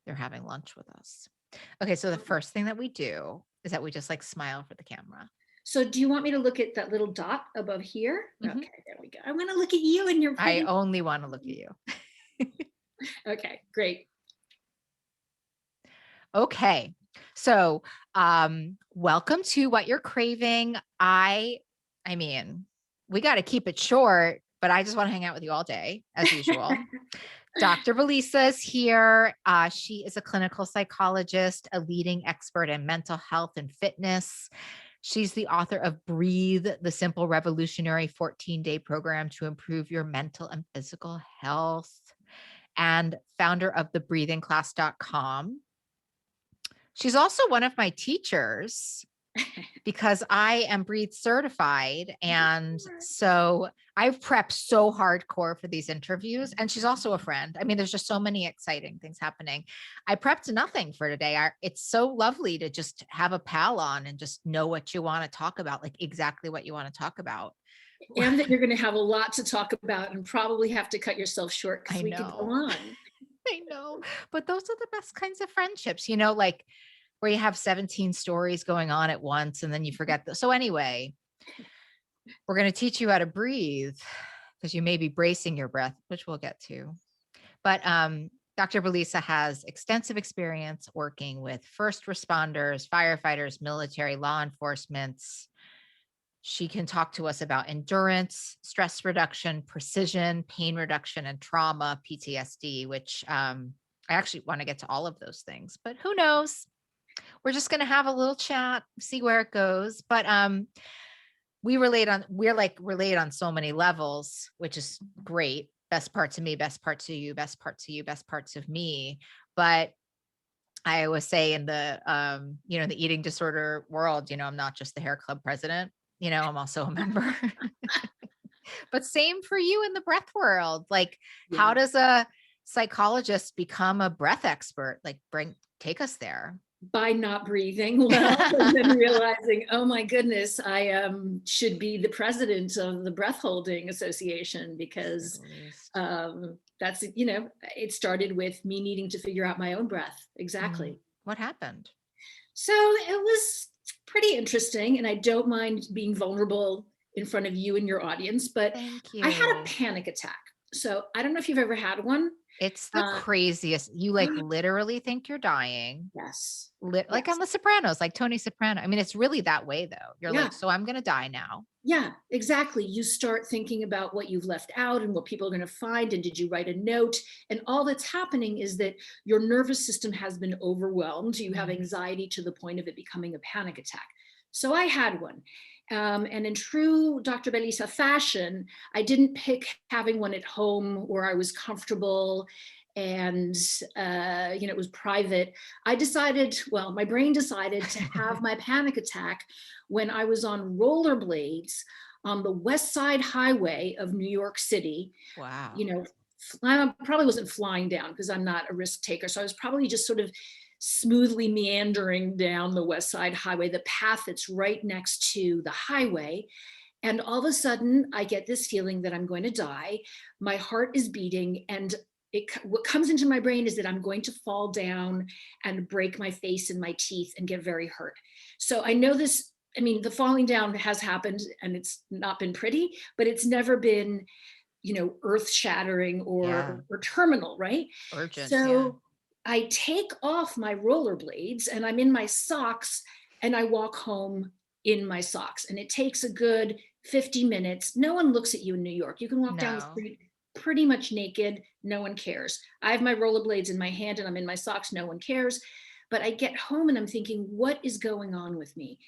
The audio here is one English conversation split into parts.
they're having lunch with us. Okay, so the first thing that we do is that we just like smile for the camera. So do you want me to look at that little dot above here? Mhm. Okay, there we go. I want to look at you and your I pretty. only want to look at you. Okay, great. Okay. So, welcome to What You're Craving. I mean, we got to keep it short, but I just want to hang out with you all day as usual. Dr. Belisa is here. She is a clinical psychologist, a leading expert in mental health and fitness. She's the author of Breathe, the simple revolutionary 14-day program to improve your mental and physical health, and founder of thebreathingclass.com. She's also one of my teachers because I am Breathe certified. And so I've prepped so hardcore for these interviews. And she's also a friend. I mean, there's just so many exciting things happening. I prepped nothing for today. It's so lovely to just have a pal on and just know what you want to talk about, like exactly what you want to talk about. And that you're going to have a lot to talk about and probably have to cut yourself short because I we could go know. on. I know. But those are the best kinds of friendships, like where you have 17 stories going on at once and then you forget those. So anyway, we're going to teach you how to breathe because you may be bracing your breath, which we'll get to. But Dr. Belisa has extensive experience working with first responders, firefighters, military, law enforcement. She can talk to us about endurance, stress reduction, precision, pain reduction, and trauma, PTSD, which I actually want to get to all of those things, but who knows? We're just going to have a little chat, see where it goes. But we're relate on so many levels, which is great. Best parts of me, best parts of you, best parts of you, best parts of me. But I always say in the, the eating disorder world, I'm not just the hair club president, I'm also a member. But same for you in the breath world. Like, how does a psychologist become a breath expert? Like, take us there. By not breathing well and then realizing, oh my goodness, I should be the president of the Breath Holding Association because that's, it started with me needing to figure out my own breath. Exactly. What happened? So it was pretty interesting, and I don't mind being vulnerable in front of you and your audience, but Thank you. I had a panic attack. So I don't know if you've ever had one. It's the craziest. You like literally think you're dying. Yes. Like on The Sopranos, like Tony Soprano. I mean, it's really that way though. You're like, so I'm going to die now. Yeah, exactly. You start thinking about what you've left out and what people are going to find. And did you write a note? And all that's happening is that your nervous system has been overwhelmed. You have anxiety to the point of it becoming a panic attack. So I had one. And in true Dr. Belisa fashion, I didn't pick having one at home where I was comfortable and it was private. My brain decided to have my panic attack when I was on rollerblades on the West Side Highway of New York City. Wow. I probably wasn't flying down because I'm not a risk taker. So I was probably just sort of smoothly meandering down the West Side Highway, the path that's right next to the highway. And all of a sudden, I get this feeling that I'm going to die. My heart is beating, and what comes into my brain is that I'm going to fall down and break my face and my teeth and get very hurt. So I know this. I mean, the falling down has happened, and it's not been pretty, but it's never been, earth shattering or terminal, right? Urgent. So I take off my rollerblades and I'm in my socks and I walk home in my socks. And it takes a good 50 minutes. No one looks at you in New York. You can walk down the street pretty much naked. No one cares. I have my rollerblades in my hand and I'm in my socks. No one cares. But I get home and I'm thinking, what is going on with me?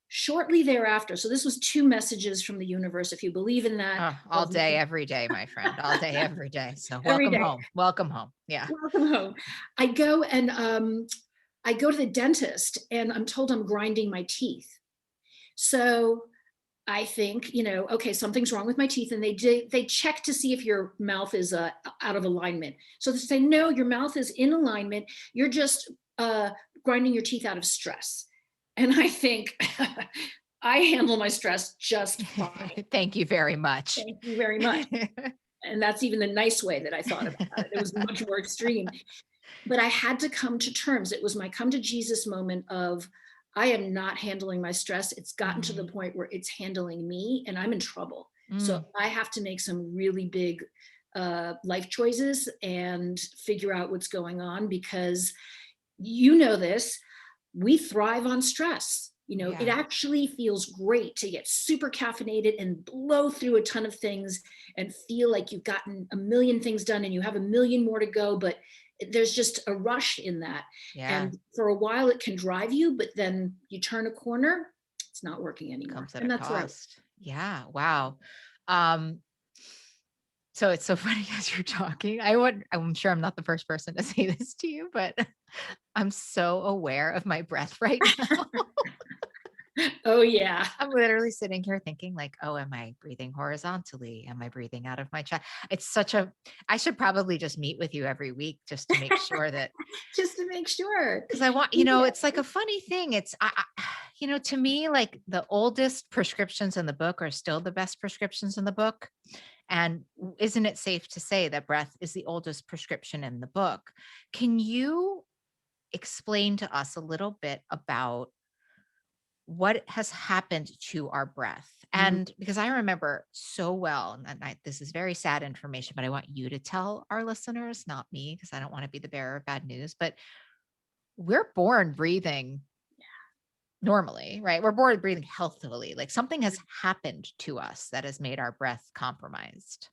Shortly thereafter, so this was 2 messages from the universe, if you believe in that. All day, every day, my friend. All day, every day. So welcome home. Welcome home. Yeah. Welcome home. I go to the dentist and I'm told I'm grinding my teeth. So I think, okay, something's wrong with my teeth. And they check to see if your mouth is out of alignment. So they say, no, your mouth is in alignment. You're just grinding your teeth out of stress. And I think I handle my stress just fine. Thank you very much. Thank you very much. And that's even the nice way that I thought about it. It was much more extreme. But I had to come to terms. It was my come to Jesus moment of, I am not handling my stress. It's gotten to the Mhm. point where it's handling me and I'm in trouble. So Mm, I have to make some really big life choices and figure out what's going on, because you know this, we thrive on stress. It yeah. actually feels great to get super caffeinated and blow through a ton of things and feel like you've gotten a million things done and you have a million more to go, but there's just a rush in that. Yeah. And for a while it can drive you, but then you turn a corner, it's not working anymore. Comes at a And that's where I was. cost. Yeah. Wow. Um, so it's so funny as you're talking. I'm sure I'm not the first person to say this to you, but I'm so aware of my breath right now. Oh yeah. I'm literally sitting here thinking like, oh, am I breathing horizontally? Am I breathing out of my chest? I should probably just meet with you every week just to make sure that, Just to make sure. because I want, Yeah. it's like a funny thing. To me, like the oldest prescriptions in the book are still the best prescriptions in the book. And isn't it safe to say that breath is the oldest prescription in the book? Can you explain to us a little bit about what has happened to our breath? Mhm. And because I remember so well, and this is very sad information, but I want you to tell our listeners, not me, because I don't want to be the bearer of bad news, but we're born breathing normally, right? We're born breathing healthily. Like something has happened to us that has made our breath compromised.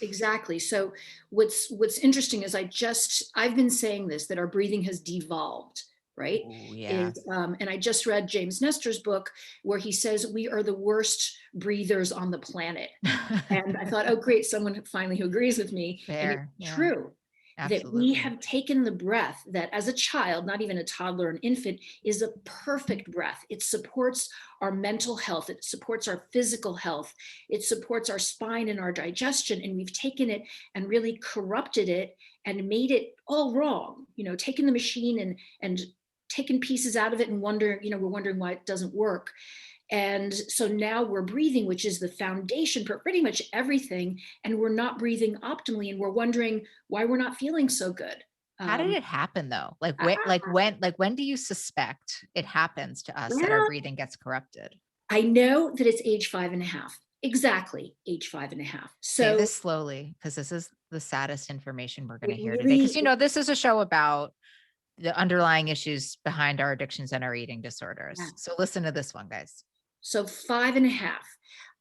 Exactly. So what's interesting is I've been saying this, that our breathing has devolved, right? Oh, yeah. Is and I just read James Nestor's book where he says we are the worst breathers on the planet. And I thought, oh great, someone finally who agrees with me. And it's Fair. Yeah, true that we absolutely. have taken the breath that as a child, not even a toddler, an infant, is a perfect breath. It supports our mental health, it supports our physical health, it supports our spine and our digestion. And we've taken it and really corrupted it and made it all wrong, taken the machine and taken pieces out of it and we're wondering why it doesn't work. And so now we're breathing, which is the foundation for pretty much everything. And we're not breathing optimally. And we're wondering why we're not feeling so good. How did Um, it happen though? Like ah, when do you suspect it happens to us that our well, breathing gets corrupted? I know that it's age 5.5, exactly age 5.5. Say So this slowly because this is the saddest information we're going to it hear today. Because really, this is a show about the underlying issues behind our addictions and our eating yeah. disorders. So listen to this one, guys. So 5.5.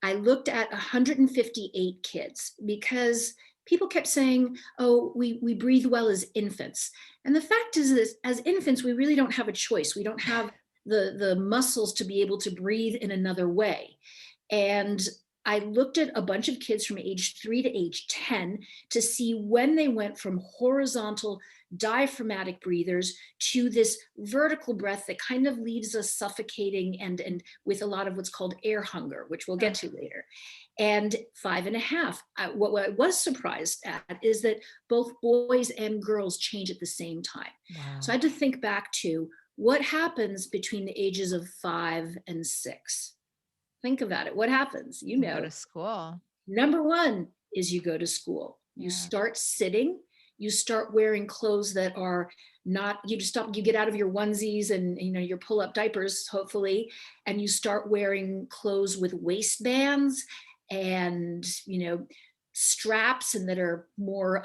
I looked at 158 kids because people kept saying, oh, we breathe well as infants. And the fact is this, as infants, we really don't have a choice. We don't have the muscles to be able to breathe in another way. And I looked at a bunch of kids from age 3 to age 10 to see when they went from horizontal diaphragmatic breathers to this vertical breath that kind of leaves us suffocating and with a lot of what's called air hunger, which we'll get Ugh, to later. And 5.5, what I was surprised at is that both boys and girls change at the same time. So I wow. had to think back to what happens between the ages of 5 and 6. Think about it. What happens? You go to school. Number one is you go to school. You Yeah. start sitting. You start wearing clothes that are not, you just stop, you get out of your onesies and your pull-up diapers, hopefully, and you start wearing clothes with waistbands and straps, and that are more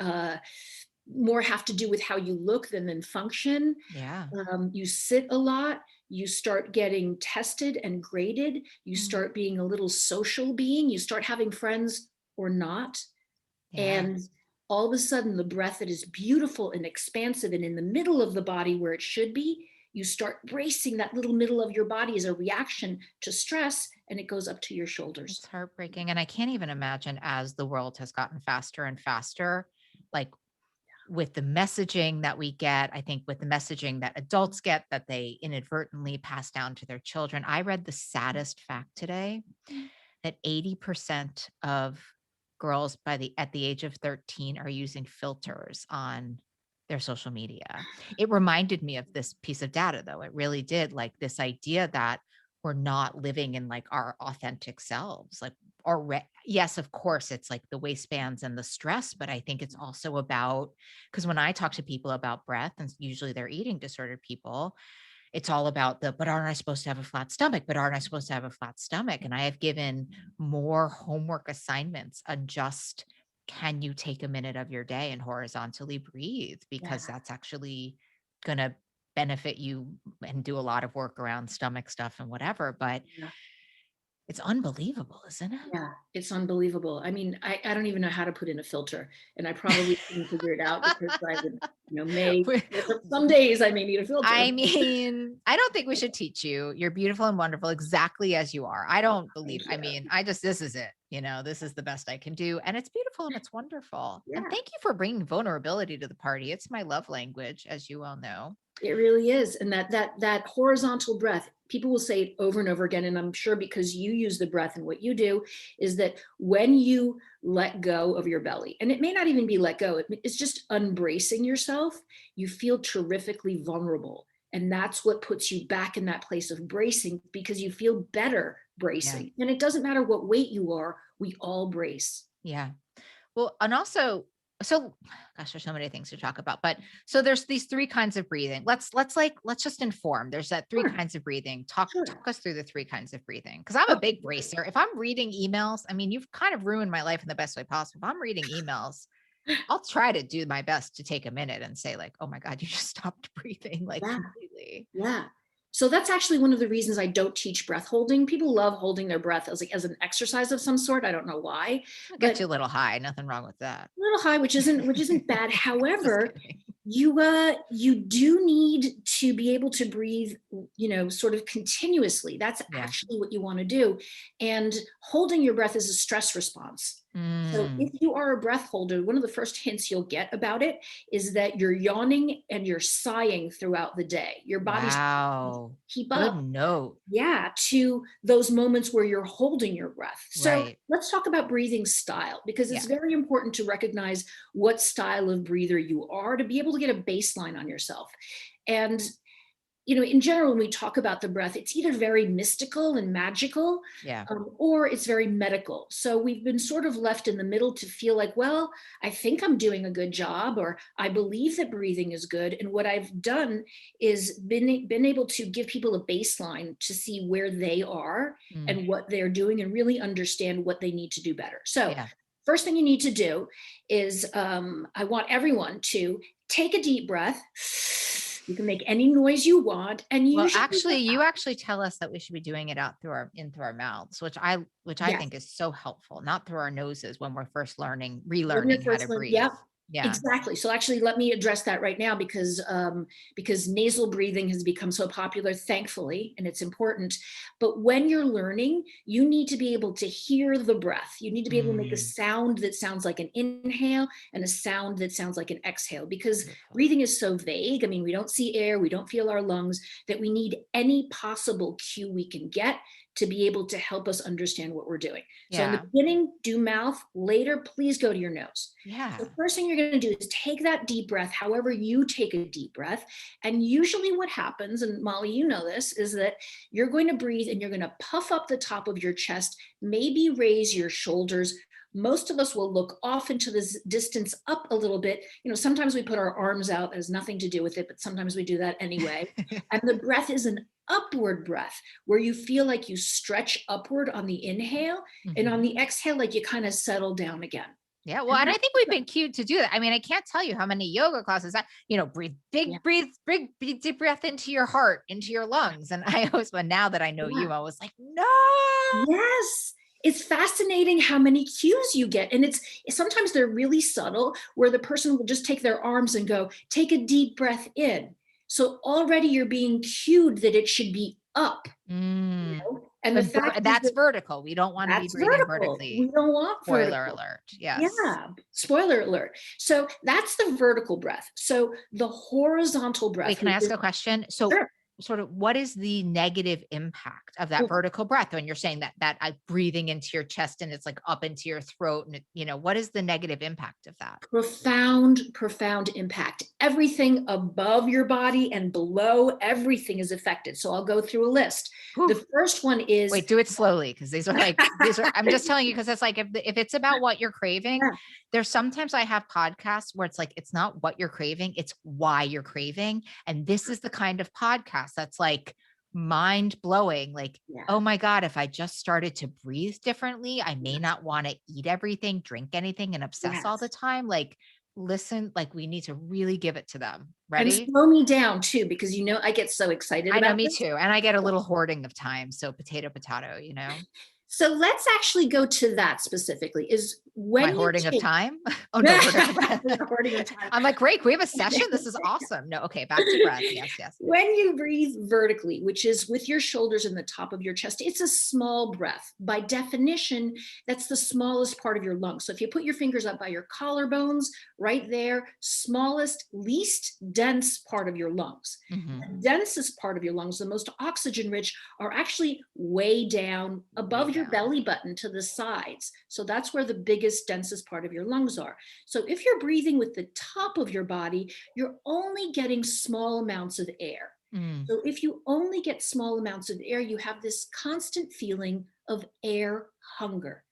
have to do with how you look than function. Yeah. You sit a lot, you start getting tested and graded, you Mm, start being a little social being, you start having friends or not. yeah. And all of a sudden, the breath that is beautiful and expansive and in the middle of the body where it should be, you start bracing that little middle of your body as a reaction to stress, and it goes up to your shoulders. It's heartbreaking. And I can't even imagine as the world has gotten faster and faster, like with the messaging that we get, I think with the messaging that adults get that they inadvertently pass down to their children. I read the saddest fact today that 80% of girls at the age of 13 are using filters on their social media. It reminded me of this piece of data though. It really did, like this idea that we're not living in like our authentic selves, like yes, of course, it's like the waistbands and the stress, but I think it's also about, because when I talk to people about breath, and usually they're eating disordered people, it's all about but aren't I supposed to have a flat stomach? But aren't I supposed to have a flat stomach? And I have given more homework assignments on just, can you take a minute of your day and horizontally breathe? Yeah. Because that's actually going to benefit you, and do a lot of work around stomach stuff and whatever. But Yeah. it's unbelievable, isn't it? Yeah, it's unbelievable. I mean, I don't even know how to put in a filter, and I probably couldn't figure it out because I would, may some days I may need a filter. I mean, I don't think we should teach you. You're beautiful and wonderful exactly as you are. I don't believe, Thank you. this is it. This is the best I can do. And it's beautiful and it's wonderful. And Yeah. thank you for bringing vulnerability to the party. It's my love language, as you all know. It really is. And that horizontal breath, people will say it over and over again. And I'm sure because you use the breath and what you do is that when you let go of your belly, and it may not even be let go, it's just unbracing yourself, you feel terrifically vulnerable. And that's what puts you back in that place of bracing, because you feel better bracing. And it doesn't matter what weight you are, we all brace. Yeah. Well, and also, so gosh, there's so many things to talk about, but so there's these three kinds of breathing. Let's just inform. There's that three Sure. kinds of breathing. Talk us through the three kinds of breathing. Cause I'm a Okay. big bracer. If I'm reading emails, you've kind of ruined my life in the best way possible. If I'm reading emails, I'll try to do my best to take a minute and say like, oh my God, you just stopped breathing like Yeah. completely. Yeah. So that's actually one of the reasons I don't teach breath holding. People love holding their breath as an exercise of some sort. I don't know why. I'll But get you a little high. Nothing wrong with that. a little high, which isn't bad. Just However, kidding. you do need to be able to breathe, sort of continuously. That's actually what you want to do. And holding your breath is a stress response. So if you are a breath holder, one of the first hints you'll get about it is that you're yawning and you're sighing throughout the day. Your body's keep Good up. note. Yeah, to those moments where you're holding your breath. So Right. let's talk about breathing style, because it's very important to recognize what style of breather you are to be able to get a baseline on yourself. And in general, when we talk about the breath, it's either very mystical and magical, or it's very medical. So we've been sort of left in the middle to feel like, well, I think I'm doing a good job, or I believe that breathing is good. And what I've done is been able to give people a baseline to see where they are and what they're doing, and really understand what they need to do better. So first thing you need to do is I want everyone to take a deep breath. You can make any noise you want. And you actually tell us that we should be doing it in through our mouths, which I think is so helpful, not through our noses when we're first relearning how to breathe. Yeah, exactly. So actually, let me address that right now, because nasal breathing has become so popular, thankfully, and it's important. But when you're learning, you need to be able to hear the breath. You need to be able to make a sound that sounds like an inhale and a sound that sounds like an exhale, because breathing is so vague. We don't see air, we don't feel our lungs, that we need any possible cue we can get to be able to help us understand what we're doing. So in the beginning, do mouth. Later, please go to your nose. So the first thing you're going to do is take that deep breath, however you take a deep breath. And usually what happens, and Molly, you know this, is that you're going to breathe and you're going to puff up the top of your chest, maybe raise your shoulders. Most of us will look off into this distance up a little bit. Sometimes we put our arms out, it has nothing to do with it, but sometimes we do that anyway. And the breath is an upward breath, where you feel like you stretch upward on the inhale, and on the exhale, like you kind of settle down again. Yeah. Well, and I think we've been cued to do that. I can't tell you how many yoga classes breathe deep breath into your heart, into your lungs. And I always, but now that I know you, I was like, no. Yes. It's fascinating how many cues you get. And sometimes they're really subtle, where the person will just take their arms and go, take a deep breath in. So already you're being cued that it should be up. And the fact that's vertical. We don't want to be breathing vertically. We don't want spoiler alert. Yes. Yeah. Spoiler alert. So that's the vertical breath. So the horizontal breath. Wait, can I ask a question? So sort of what is the negative impact of that vertical breath when you're saying that breathing into your chest and it's like up into your throat and what is the negative impact of that? Profound impact. Everything above your body and below, everything is affected. So I'll go through a list. Whew. The first one is— Wait, do it slowly, because these are I'm just telling you, because it's like if it's about what you're craving, Yeah. there's sometimes I have podcasts where it's like it's not what you're craving, it's why you're craving. And this is the kind of podcast that's like mind blowing. Like, Yeah. oh my God, if I just started to breathe differently, I may not want to eat everything, drink anything, and obsess all the time. Like, listen, like we need to really give it to them. And Ready? slow me down too, because I get so excited I know, about me this. too. And I get a little hoarding of time. So potato, potato, So let's actually go to that specifically, is when my you hoarding of take— time. Oh no, vertical breath. Hoarding of time. I'm like, great, we have a session. This is awesome. No, okay, back to breath. Yes, yes. When you breathe vertically, which is with your shoulders in the top of your chest, it's a small breath. By definition, that's the smallest part of your lungs. So if you put your fingers up by your collarbones, right there, smallest, least dense part of your lungs. Mhm. The densest part of your lungs, the most oxygen rich, are actually way down above your belly button to the sides. So that's where the biggest, densest part of your lungs are. So if you're breathing with the top of your body, you're only getting small amounts of air. Mm. So if you only get small amounts of air, you have this constant feeling of air hunger.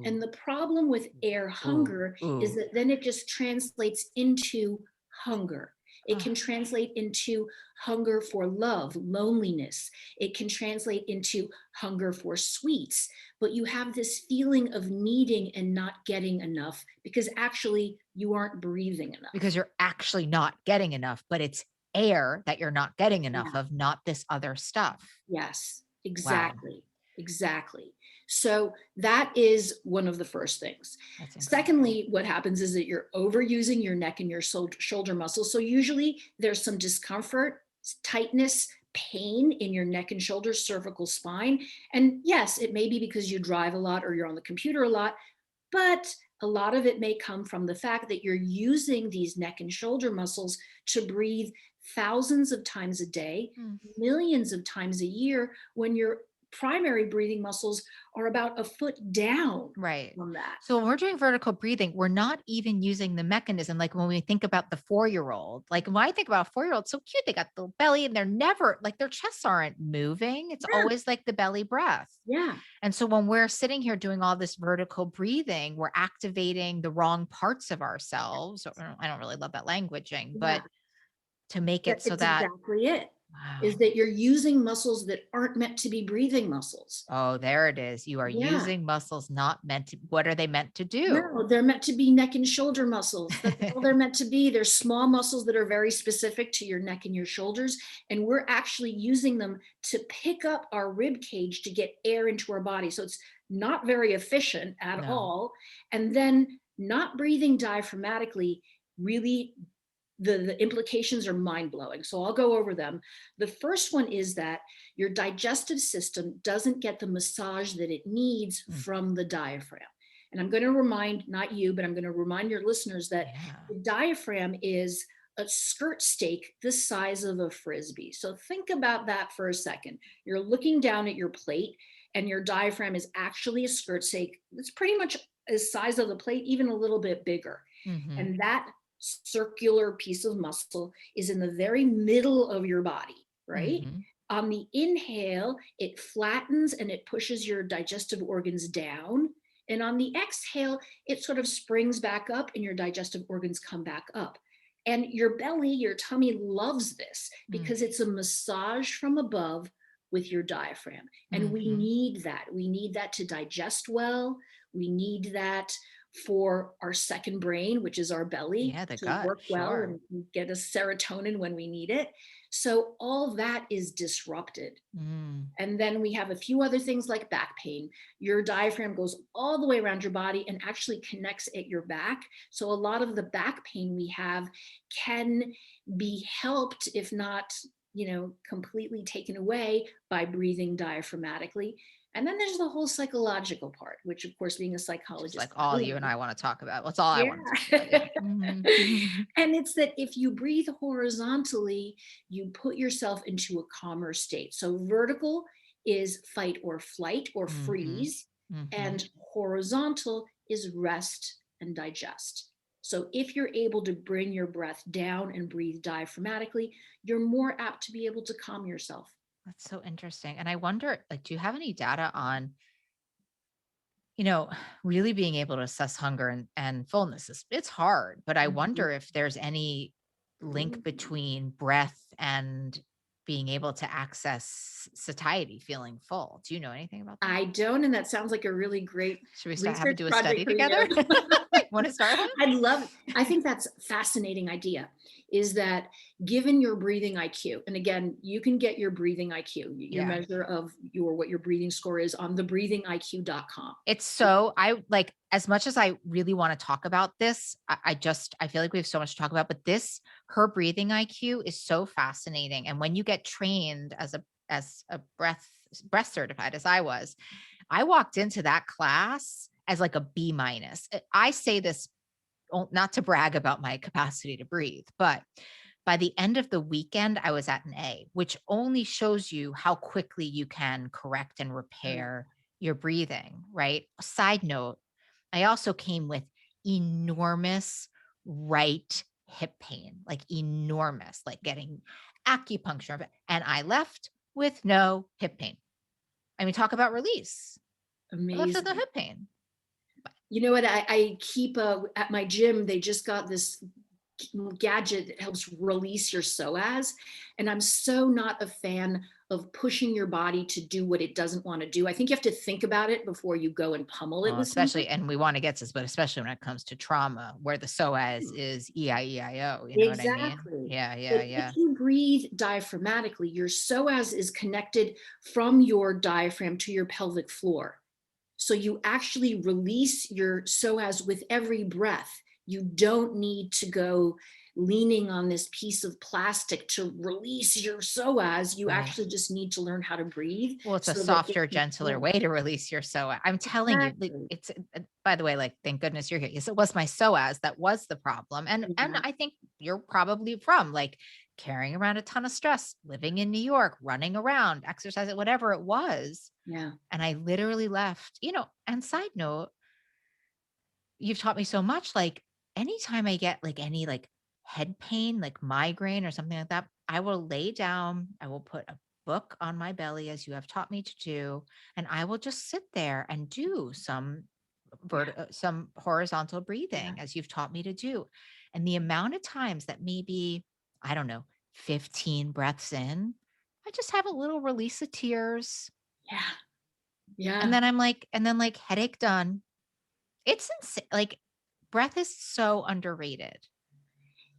And the problem with air hunger is that then it just translates into hunger. It can translate into hunger for love, loneliness. It can translate into hunger for sweets. But you have this feeling of needing and not getting enough because actually you aren't breathing enough. Because you're actually not getting enough, but it's air that you're not getting enough of, not this other stuff. Yes, Wow. exactly. Exactly. So that is one of the first things. That's incredible. Secondly, what happens is that you're overusing your neck and your shoulder muscles. So usually there's some discomfort, tightness, pain in your neck and shoulders, cervical spine. And yes, it may be because you drive a lot or you're on the computer a lot, but a lot of it may come from the fact that you're using these neck and shoulder muscles to breathe thousands of times a day, millions of times a year, when your primary breathing muscles are about a foot down from that. So when we're doing vertical breathing, we're not even using the mechanism. Like when we think about the 4-year-old, like when I think about a 4-year-old, so cute. They got the belly and they're never like their chests aren't moving. It's always like the belly breath. Yeah. And so when we're sitting here doing all this vertical breathing, we're activating the wrong parts of ourselves. I don't really love that languaging, but to make it so that— exactly it. Wow. Is that you're using muscles that aren't meant to be breathing muscles. Oh, there it is. You are using muscles not meant to. What are they meant to do? No, they're meant to be neck and shoulder muscles. That's all they're meant to be. They're small muscles that are very specific to your neck and your shoulders. And we're actually using them to pick up our rib cage to get air into our body. So it's not very efficient at all. And then not breathing diaphragmatically really— the implications are mind-blowing. So I'll go over them. The first one is that your digestive system doesn't get the massage that it needs from the diaphragm. And I'm going to remind, not you, but I'm going to remind your listeners that the diaphragm is a skirt steak the size of a Frisbee. So think about that for a second. You're looking down at your plate and your diaphragm is actually a skirt steak. It's pretty much the size of the plate, even a little bit bigger. And that circular piece of muscle is in the very middle of your body, right? On the inhale, it flattens and it pushes your digestive organs down. And on the exhale, it sort of springs back up and your digestive organs come back up. And your belly, your tummy loves this because it's a massage from above with your diaphragm. And we need that. We need that to digest well. We need that for our second brain, which is our belly, to work well and get us serotonin when we need it. So all that is disrupted. And then we have a few other things like back pain. Your diaphragm goes all the way around your body and actually connects at your back. So a lot of the back pain we have can be helped, if not, completely taken away by breathing diaphragmatically. And then there's the whole psychological part, which of course, being a Just psychologist, like all you and I want to talk about. That's all I yeah. want to talk about. Yeah. Mhm. And it's that if you breathe horizontally, you put yourself into a calmer state. So vertical is fight or flight or Mhm. freeze, Mhm. and horizontal is rest and digest. So if you're able to bring your breath down and breathe diaphragmatically, you're more apt to be able to calm yourself. That's so interesting. And I wonder, like, do you have any data on, really being able to assess hunger and fullness? It's hard, but I wonder if there's any link between breath and being able to access satiety, feeling full. Do you know anything about that? I don't, and that sounds like a really great Should we have research do a project study for together? you. Want to start one? I'd love it. I think that's a fascinating idea, is that given your breathing IQ, and again, you can get your breathing IQ, your Yeah. measure of what your breathing score is on thebreathingiq.com. It's so I like as much as I really want to talk about this, I feel like we have so much to talk about, but her breathing IQ is so fascinating. And when you get trained as a breath certified as I walked into that class as like a B minus. I say this not to brag about my capacity to breathe, but by the end of the weekend, I was at an A, which only shows you how quickly you can correct and repair your breathing, right? Side note, I also came with enormous right hip pain, like enormous, like getting acupuncture. And I left with no hip pain. I mean, talk about release. I left with no Amazing. hip pain. You know what? I keep at my gym, they just got this gadget that helps release your psoas. And I'm so not a fan of pushing your body to do what it doesn't want to do. I think you have to think about it before you go and pummel it Well, with something. especially, and we want to get to this, but especially when it comes to trauma, where the psoas is EIEIO, you know what I mean? Exactly. Yeah, But yeah, yeah. if you breathe diaphragmatically, your psoas is connected from your diaphragm to your pelvic floor. So you actually release your psoas with every breath. You don't need to go leaning on this piece of plastic to release your psoas. You Right. actually just need to learn how to breathe Well, it's a so that it softer, can gentler flow. way to release your psoas. I'm telling you, like, Exactly. it's by the way, like, thank goodness you're here. Yes, it was my psoas that was the problem. And Yeah. I think you're probably from like carrying around a ton of stress, living in New York, running around, exercising, whatever it was. Yeah. And I literally left, and side note, you've taught me so much. Like anytime I get like any like head pain, like migraine or something like that, I will lay down, I will put a book on my belly as you have taught me to do, and I will just sit there and do Yeah. some horizontal Yeah. breathing as you've taught me to do. And the amount of times that maybe, I don't know, 15 breaths in, I just have a little release of tears. Yeah. And Yeah. then I'm like, headache done. It's insane. Like breath is so underrated.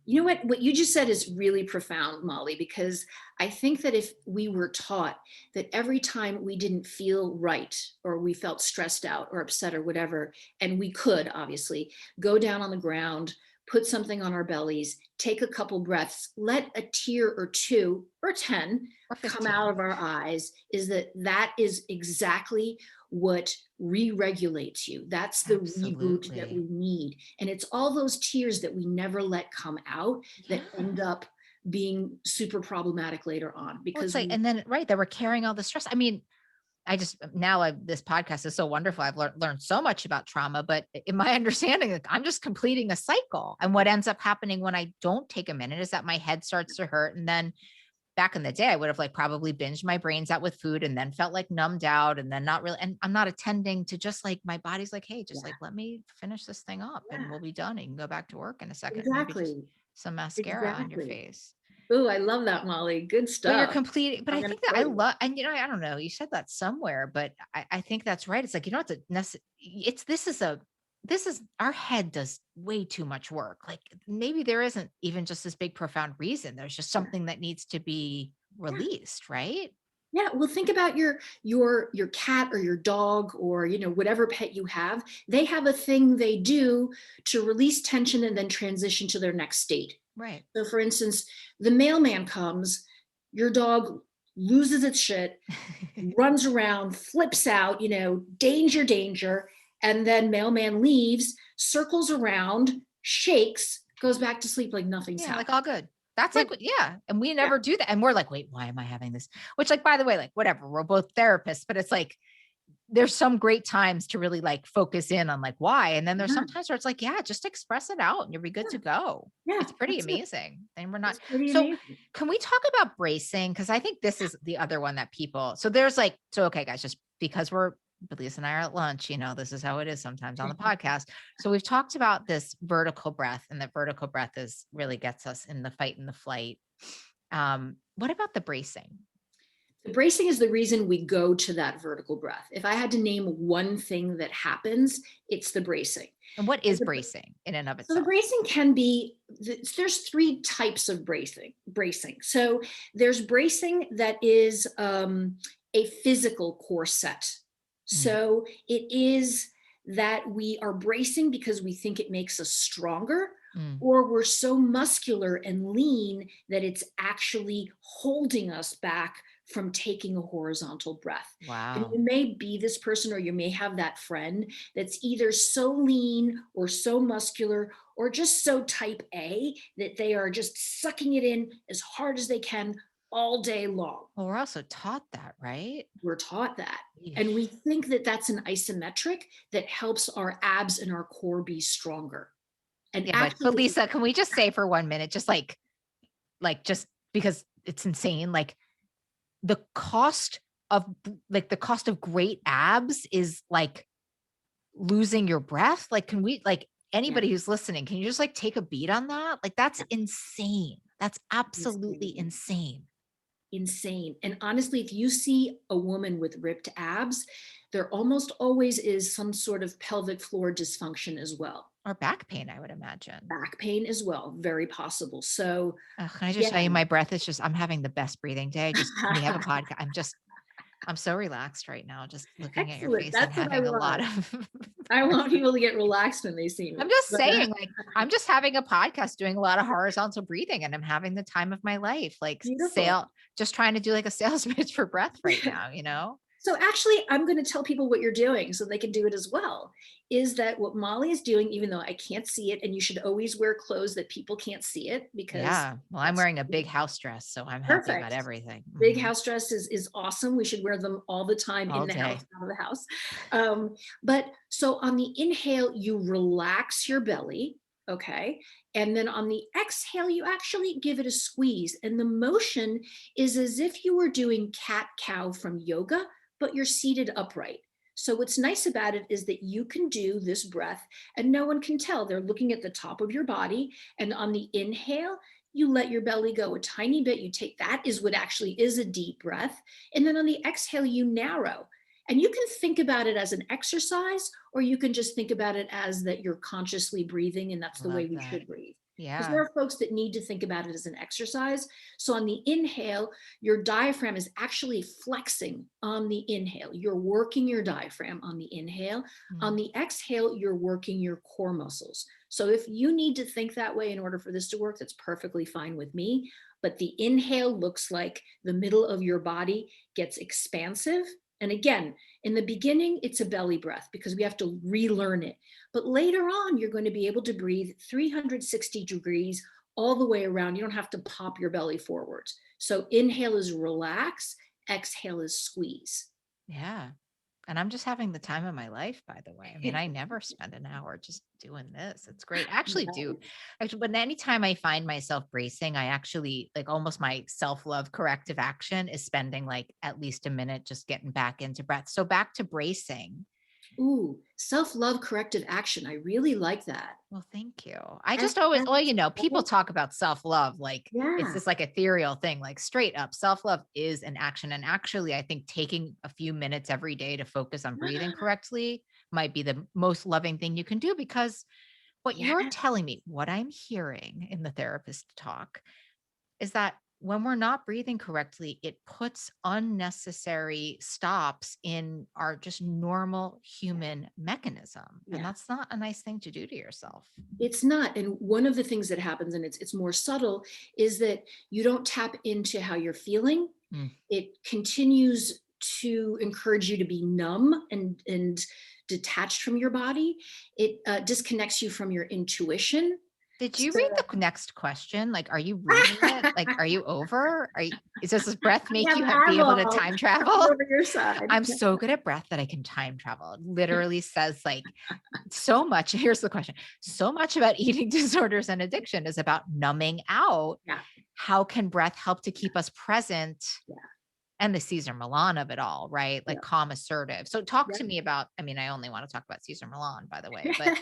You know what you just said is really profound, Molly, because I think that if we were taught that every time we didn't feel right or we felt stressed out or upset or whatever, and we could obviously go down on the ground, put something on our bellies, take a couple breaths, let a tear or two or 10 Or come out 15. of our eyes, is that is exactly what re-regulates you. That's the reboot that Absolutely. we need. And it's all those tears that we never let come out that Yeah. end up being super problematic later on Well, it's because like, we and then right, they were carrying all the stress. I mean, this podcast is so wonderful. I've learned so much about trauma, but in my understanding, like, I'm just completing a cycle. And what ends up happening when I don't take a minute is that my head starts to hurt. And then back in the day, I would have like probably binged my brains out with food and then felt like numbed out and then not really. And I'm not attending to just like my body's like, hey, just yeah, like let me finish this thing up and yeah, we'll be done. And you can go back to work in a second. Maybe just exactly, some mascara on your exactly. face. Oh, I love that, Molly. Good But you're stuff. complete. But I'm I gonna think that I quote you. love, and I don't know, you said that somewhere, but I think that's right. It's like, you don't have to necessarily, this is our head does way too much work. Like maybe there isn't even just this big profound reason. There's just Yeah, something that needs to be yeah. released, right? Yeah, well, think about your cat or your dog or whatever pet you have. They have a thing they do to release tension and then transition to their next state. Right. So, for instance, the mailman comes, your dog loses its shit, runs around, flips out, danger, danger. And then mailman leaves, circles around, shakes, goes back to sleep like nothing's Yeah, like happened. all good. That's Yeah, like, yeah. And we yeah. never do that. And we're like, wait, why am I having this? Which, like, by the way, like, whatever, we're both therapists, but it's like, there's some great times to really like focus in on like why. And then there's Yeah, some times where it's like, yeah, just express it out and you'll be good to go. yeah, It's pretty that's it. amazing. And we're not. It's pretty So amazing. can we talk about bracing? Cause I think this is the other one that people, so there's like, so, okay, guys, just because Belisa and I are at lunch, this is how it is sometimes on the podcast. So we've talked about this vertical breath, and that vertical breath is really gets us in the fight and the flight. What about the bracing? The bracing is the reason we go to that vertical breath. If I had to name one thing that happens, it's the bracing. And what And is bracing in and of So the itself? bracing can be, there's three types of bracing. So there's bracing that is a physical core set. Mm, So it is that we are bracing because we think it makes us stronger, mm. or we're so muscular and lean that it's actually holding us back from taking a horizontal breath. And Wow. you may be this person, or you may have that friend that's either so lean or so muscular or just so type A that they are just sucking it in as hard as they can all day long. Well, we're also taught that, right? We're taught that. And we Yeesh. think that that's an isometric that helps our abs and our core be stronger. And Yeah, but actually, Lisa, can we just say for 1 minute, just just because it's insane, like the cost of the cost of great abs is like losing your breath. Like, can we like yeah, anybody who's listening, can you just like take a beat on that? Like, that's yeah, insane. That's absolutely insane. insane. Insane. And honestly, if you see a woman with ripped abs, there almost always is some sort of pelvic floor dysfunction as well. Or back pain, I would imagine. Back pain as well, very possible. So, Can I just tell you, again, my breath is just, I'm having the best breathing day. Just, we have a podcast. I'm so relaxed right now, just looking at your excellent. face and That's what I having a lot want. of. I want people to get relaxed when they see I'm me. just But saying, like, I'm just having a podcast doing a lot of horizontal breathing, and I'm having the time of my life, like beautiful. just trying to do like a sales pitch for breath right now. So actually, I'm going to tell people what you're doing so they can do it as well. Is that what Molly is doing, even though I can't see it? And you should always wear clothes that people can't see it, because Yeah. Well, I'm that's wearing a big house dress, so I'm happy about perfect. everything. Big Mhm. house dress is awesome. We should wear them all the time, in All the house, day. out of the house. But so on the inhale, you relax your belly. Okay. And then on the exhale, you actually give it a squeeze. And the motion is as if you were doing cat cow from yoga, but you're seated upright. So what's nice about it is that you can do this breath and no one can tell. They're looking at the top of your body. And on the inhale, you let your belly go a tiny bit. You take, that is what actually is a deep breath. And then on the exhale, you narrow. And you can think about it as an exercise, or you can just think about it as that you're consciously breathing, and that's the way Love we that. should breathe. Because Yeah. there are folks that need to think about it as an exercise. So on the inhale, your diaphragm is actually flexing on the inhale. You're working your diaphragm on the inhale. On Mm. the exhale, you're working your core muscles. So if you need to think that way in order for this to work, that's perfectly fine with me. But the inhale looks like the middle of your body gets expansive. And again, in the beginning, it's a belly breath because we have to relearn it. But later on, you're going to be able to breathe 360 degrees all the way around. You don't have to pop your belly forwards. So inhale is relax, exhale is squeeze. Yeah. And I'm just having the time of my life, by the way. I mean, I never spend an hour just doing this. It's great. I actually do. Actually, but anytime I find myself bracing, I actually like almost my self-love corrective action is spending like at least a minute just getting back into breath. So back to bracing. Ooh, self-love corrective action. I really like that. Well, thank you. I That's, just always, that's well, people talk about self-love like it's yeah, this like ethereal thing, like straight up self-love is an action. And actually, I think taking a few minutes every day to focus on breathing correctly might be the most loving thing you can do, because what yeah, you're telling me, what I'm hearing in the therapist talk is that when we're not breathing correctly, it puts unnecessary stops in our just normal human mechanism. And Yeah. that's not a nice thing to do to yourself. It's not. And one of the things that happens, and it's more subtle, is that you don't tap into how you're feeling. Mm. It continues to encourage you to be numb and detached from your body. It disconnects you from your intuition. Did you So read the next question? Like, are you reading it? Like, are you over? Does this breath make you be able to time travel? over your side. I'm so good at breath that I can time travel. It literally says like so much. Here's the question. So much about eating disorders and addiction is about numbing out. Yeah. How can breath help to keep us present? Yeah. And the Cesar Millan of it all, right? Like Yeah. calm, assertive. So talk Yeah. to me about, I mean, I only want to talk about Cesar Millan, by the way, but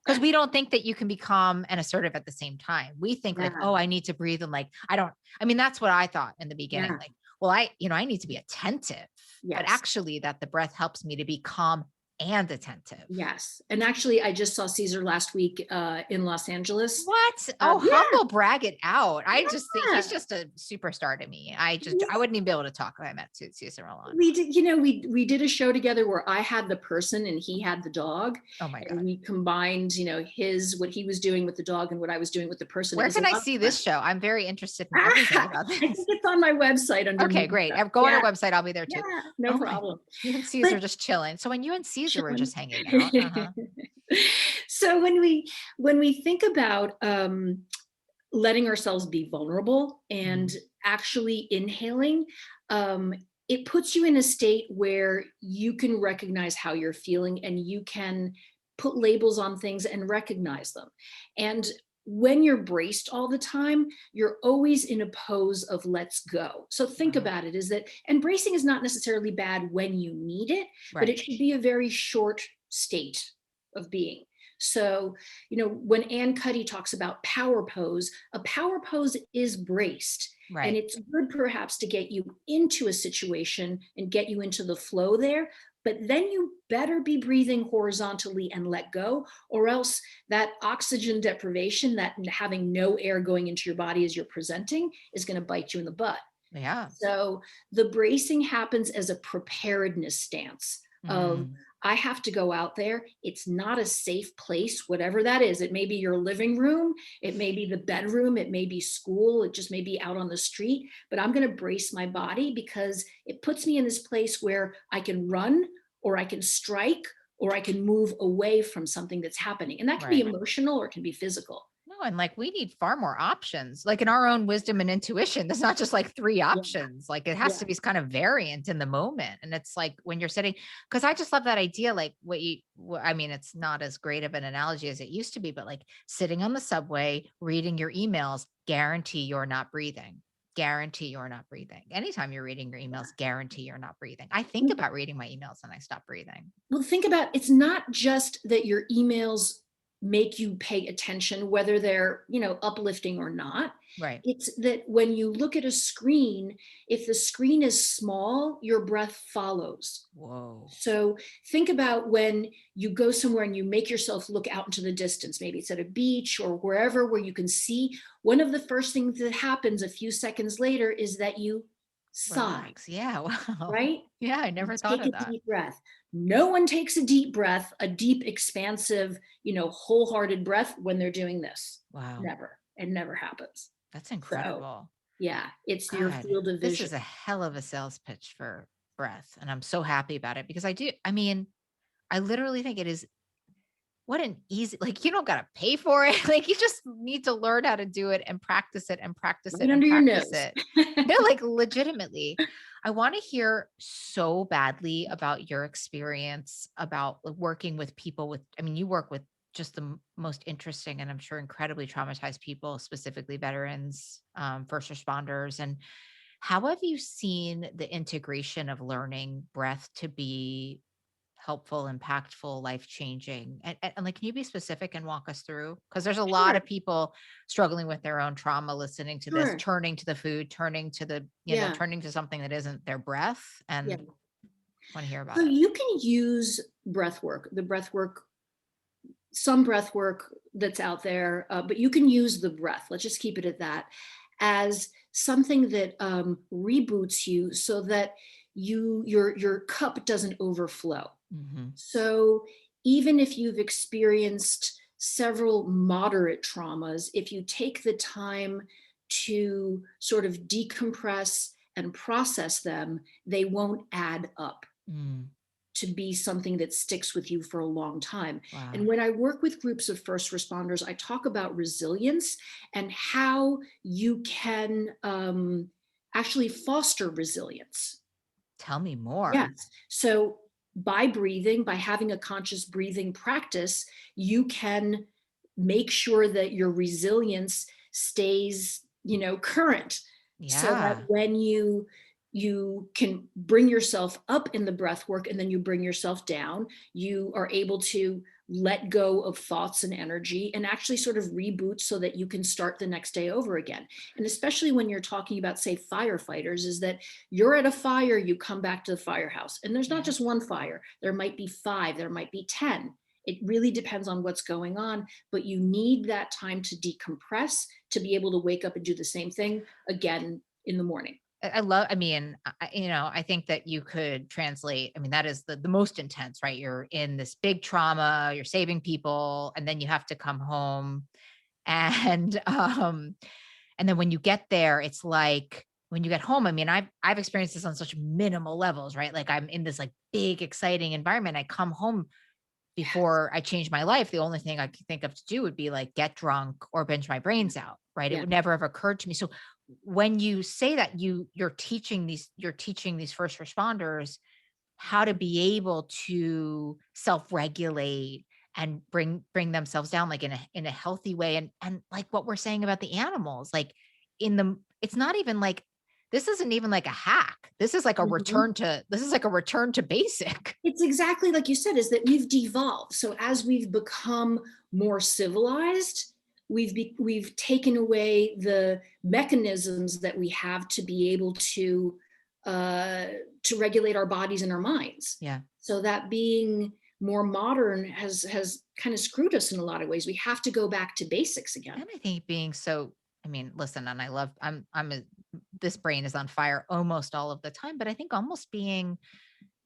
because we don't think that you can be calm and assertive at the same time. We think like, Yeah. oh, I need to breathe. And like, that's what I thought in the beginning. Yeah. Like, well, I need to be attentive, but Yes. actually that the breath helps me to be calm and attentive. Yes. And actually, I just saw Caesar last week in Los Angeles. What? Oh, humble brag it out. I just think he's just a superstar to me. I wouldn't even be able to talk if I met Cesar Millan. We did, we did a show together where I had the person and he had the dog. Oh my God. And we combined, what he was doing with the dog and what I was doing with the person. Where can I see this show? I'm very interested in everything about this. I think it's on my website. Okay, great. Go on our website. I'll be there too. Yeah, no problem. You and Caesar just chilling. So when you and Caesar were just hanging out. So when we think about letting ourselves be vulnerable and actually inhaling, it puts you in a state where you can recognize how you're feeling and you can put labels on things and recognize them. And when you're braced all the time, you're always in a pose of let's go. So think about it and bracing is not necessarily bad when you need it, but it should be a very short state of being. So, when Ann Cuddy talks about power pose, a power pose is braced. Right. And it's good perhaps to get you into a situation and get you into the flow there. But then you better be breathing horizontally and let go, or else that oxygen deprivation, that having no air going into your body as you're presenting, is going to bite you in the butt. Yeah. So the bracing happens as a preparedness stance of, I have to go out there. It's not a safe place, whatever that is. It may be your living room. It may be the bedroom. It may be school. It just may be out on the street. But I'm going to brace my body because it puts me in this place where I can run or I can strike or I can move away from something that's happening. And that can be emotional or it can be physical. No, and like we need far more options, like in our own wisdom and intuition. There's not just like three options. Like it has to be kind of variant in the moment. And it's like when you're sitting, because I just love that idea. Like it's not as great of an analogy as it used to be, but like sitting on the subway, reading your emails, guarantee you're not breathing. Guarantee you're not breathing. Anytime you're reading your emails, guarantee you're not breathing. I think about reading my emails and I stop breathing. Well, think about, it's not just that your emails make you pay attention, whether they're, uplifting or not. Right. It's that when you look at a screen, if the screen is small, your breath follows. Whoa. So think about when you go somewhere and you make yourself look out into the distance, maybe it's at a beach or wherever where you can see. One of the first things that happens a few seconds later is that you sigh. Relax. Yeah. Wow. Right? Yeah. I never thought of that. Take a deep breath. No one takes a deep breath, a deep, expansive, wholehearted breath when they're doing this. Wow. Never. It never happens. That's incredible. So, yeah. It's your field of vision. This is a hell of a sales pitch for breath. And I'm so happy about it because I literally think it is what an easy, like you don't got to pay for it. Like you just need to learn how to do it and practice it and practice it and practice it. No, like legitimately. I want to hear so badly about your experience about working with people with, you work with just the most interesting and I'm sure incredibly traumatized people, specifically veterans, first responders. And how have you seen the integration of learning breath to be helpful, impactful, life-changing? And like, can you be specific and walk us through? Because there's a lot of people struggling with their own trauma, listening to this, turning to the food, turning to the, turning to something that isn't their breath. And I want to hear about it. So you can use breath work, some breath work that's out there, but you can use the breath. Let's just keep it at that as something that reboots you so that your cup doesn't overflow. Mhm. So even if you've experienced several moderate traumas, if you take the time to sort of decompress and process them, they won't add up Mm. to be something that sticks with you for a long time. Wow. And when I work with groups of first responders, I talk about resilience and how you can actually foster resilience. Tell me more. Yes. So by breathing, by having a conscious breathing practice, you can make sure that your resilience stays, current, so that Yeah. when you can bring yourself up in the breath work and then you bring yourself down, you are able to let go of thoughts and energy and actually sort of reboot so that you can start the next day over again. And especially when you're talking about, say, firefighters, is that you're at a fire, you come back to the firehouse, and there's not Yeah. just one fire, there might be 5, there might be 10. It really depends on what's going on, but you need that time to decompress to be able to wake up and do the same thing again in the morning. I love, I mean, I think that you could translate, I mean, that is the most intense, right? You're in this big trauma, you're saving people, and then you have to come home. And and then when you get there, it's like when you get home, I mean, I've experienced this on such minimal levels, right? Like I'm in this like big, exciting environment. I come home Yes. before I change my life, the only thing I could think of to do would be like get drunk or binge my brains out, right? It Yeah. would never have occurred to me. So when you say that you're teaching these first responders how to be able to self-regulate and bring themselves down like in a healthy way, and like what we're saying about the animals, like it's not even like this isn't even like a hack. Mhm. This is like a return to basic. It's exactly like you said, is that we've devolved. So as we've become more civilized, we've taken away the mechanisms that we have to be able uh, to regulate our bodies and our minds. Yeah. So that being more modern has kind of screwed us in a lot of ways. We have to go back to basics again. And I think being so, I mean, listen, and I love, this brain is on fire almost all of the time, but I think almost being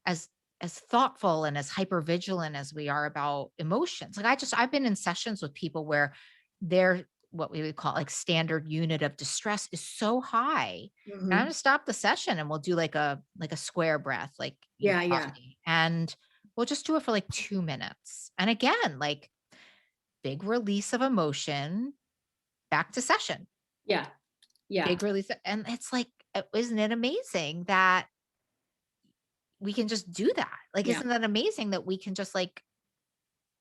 as as thoughtful and as hyper vigilant as we are about emotions. Like I've been in sessions with people where their what we would call like standard unit of distress is so high. And I'm Mhm. gonna stop the session and we'll do like a square breath, like you Yeah, taught yeah, me. And we'll just do it for like 2 minutes. And again, like big release of emotion, back to session, yeah, yeah. big release. And it's like, isn't it amazing that we can just do that? Like, Yeah. isn't that amazing that we can just like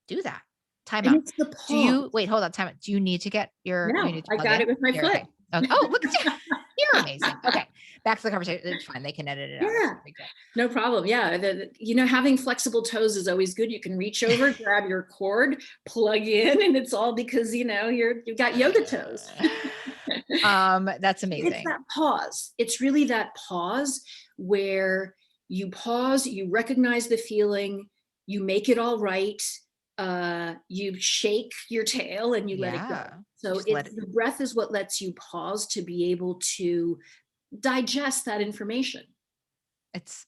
do that? Time And out. it's the Do you pause. wait, hold on, time out. Do you No, need to I plug got in? it with my There, foot. okay. Oh, look at you. You're amazing. Okay. Back to the conversation. It's fine. They can edit it out. It's Yeah, no big deal. no problem. Yeah, having flexible toes is always good. You can reach over, grab your cord, plug in, and it's all because you've got yoga toes. That's It's amazing. that pause. It's really that pause where you pause, you recognize the feeling, you make it all right, you shake your tail and you let it go. Yeah. So Just let it's it the breath is what lets you pause to be able to digest that information. it's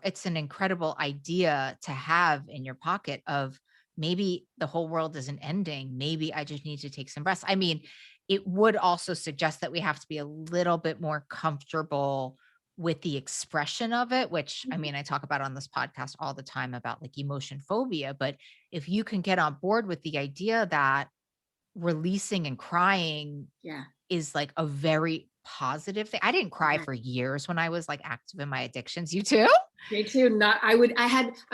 it's an incredible idea to have in your pocket of maybe the whole world isn't ending. Maybe I just need to take some breaths. I mean, it would also suggest that we have to be a little bit more comfortable with the expression of it, which I Mhm. mean, I talk about on this podcast all the time about like emotion phobia. But if you can get on board with the idea that releasing and crying Yeah. is like a very positive thing. I didn't cry Yeah. for years when I was like active in my addictions. You too? Me too. I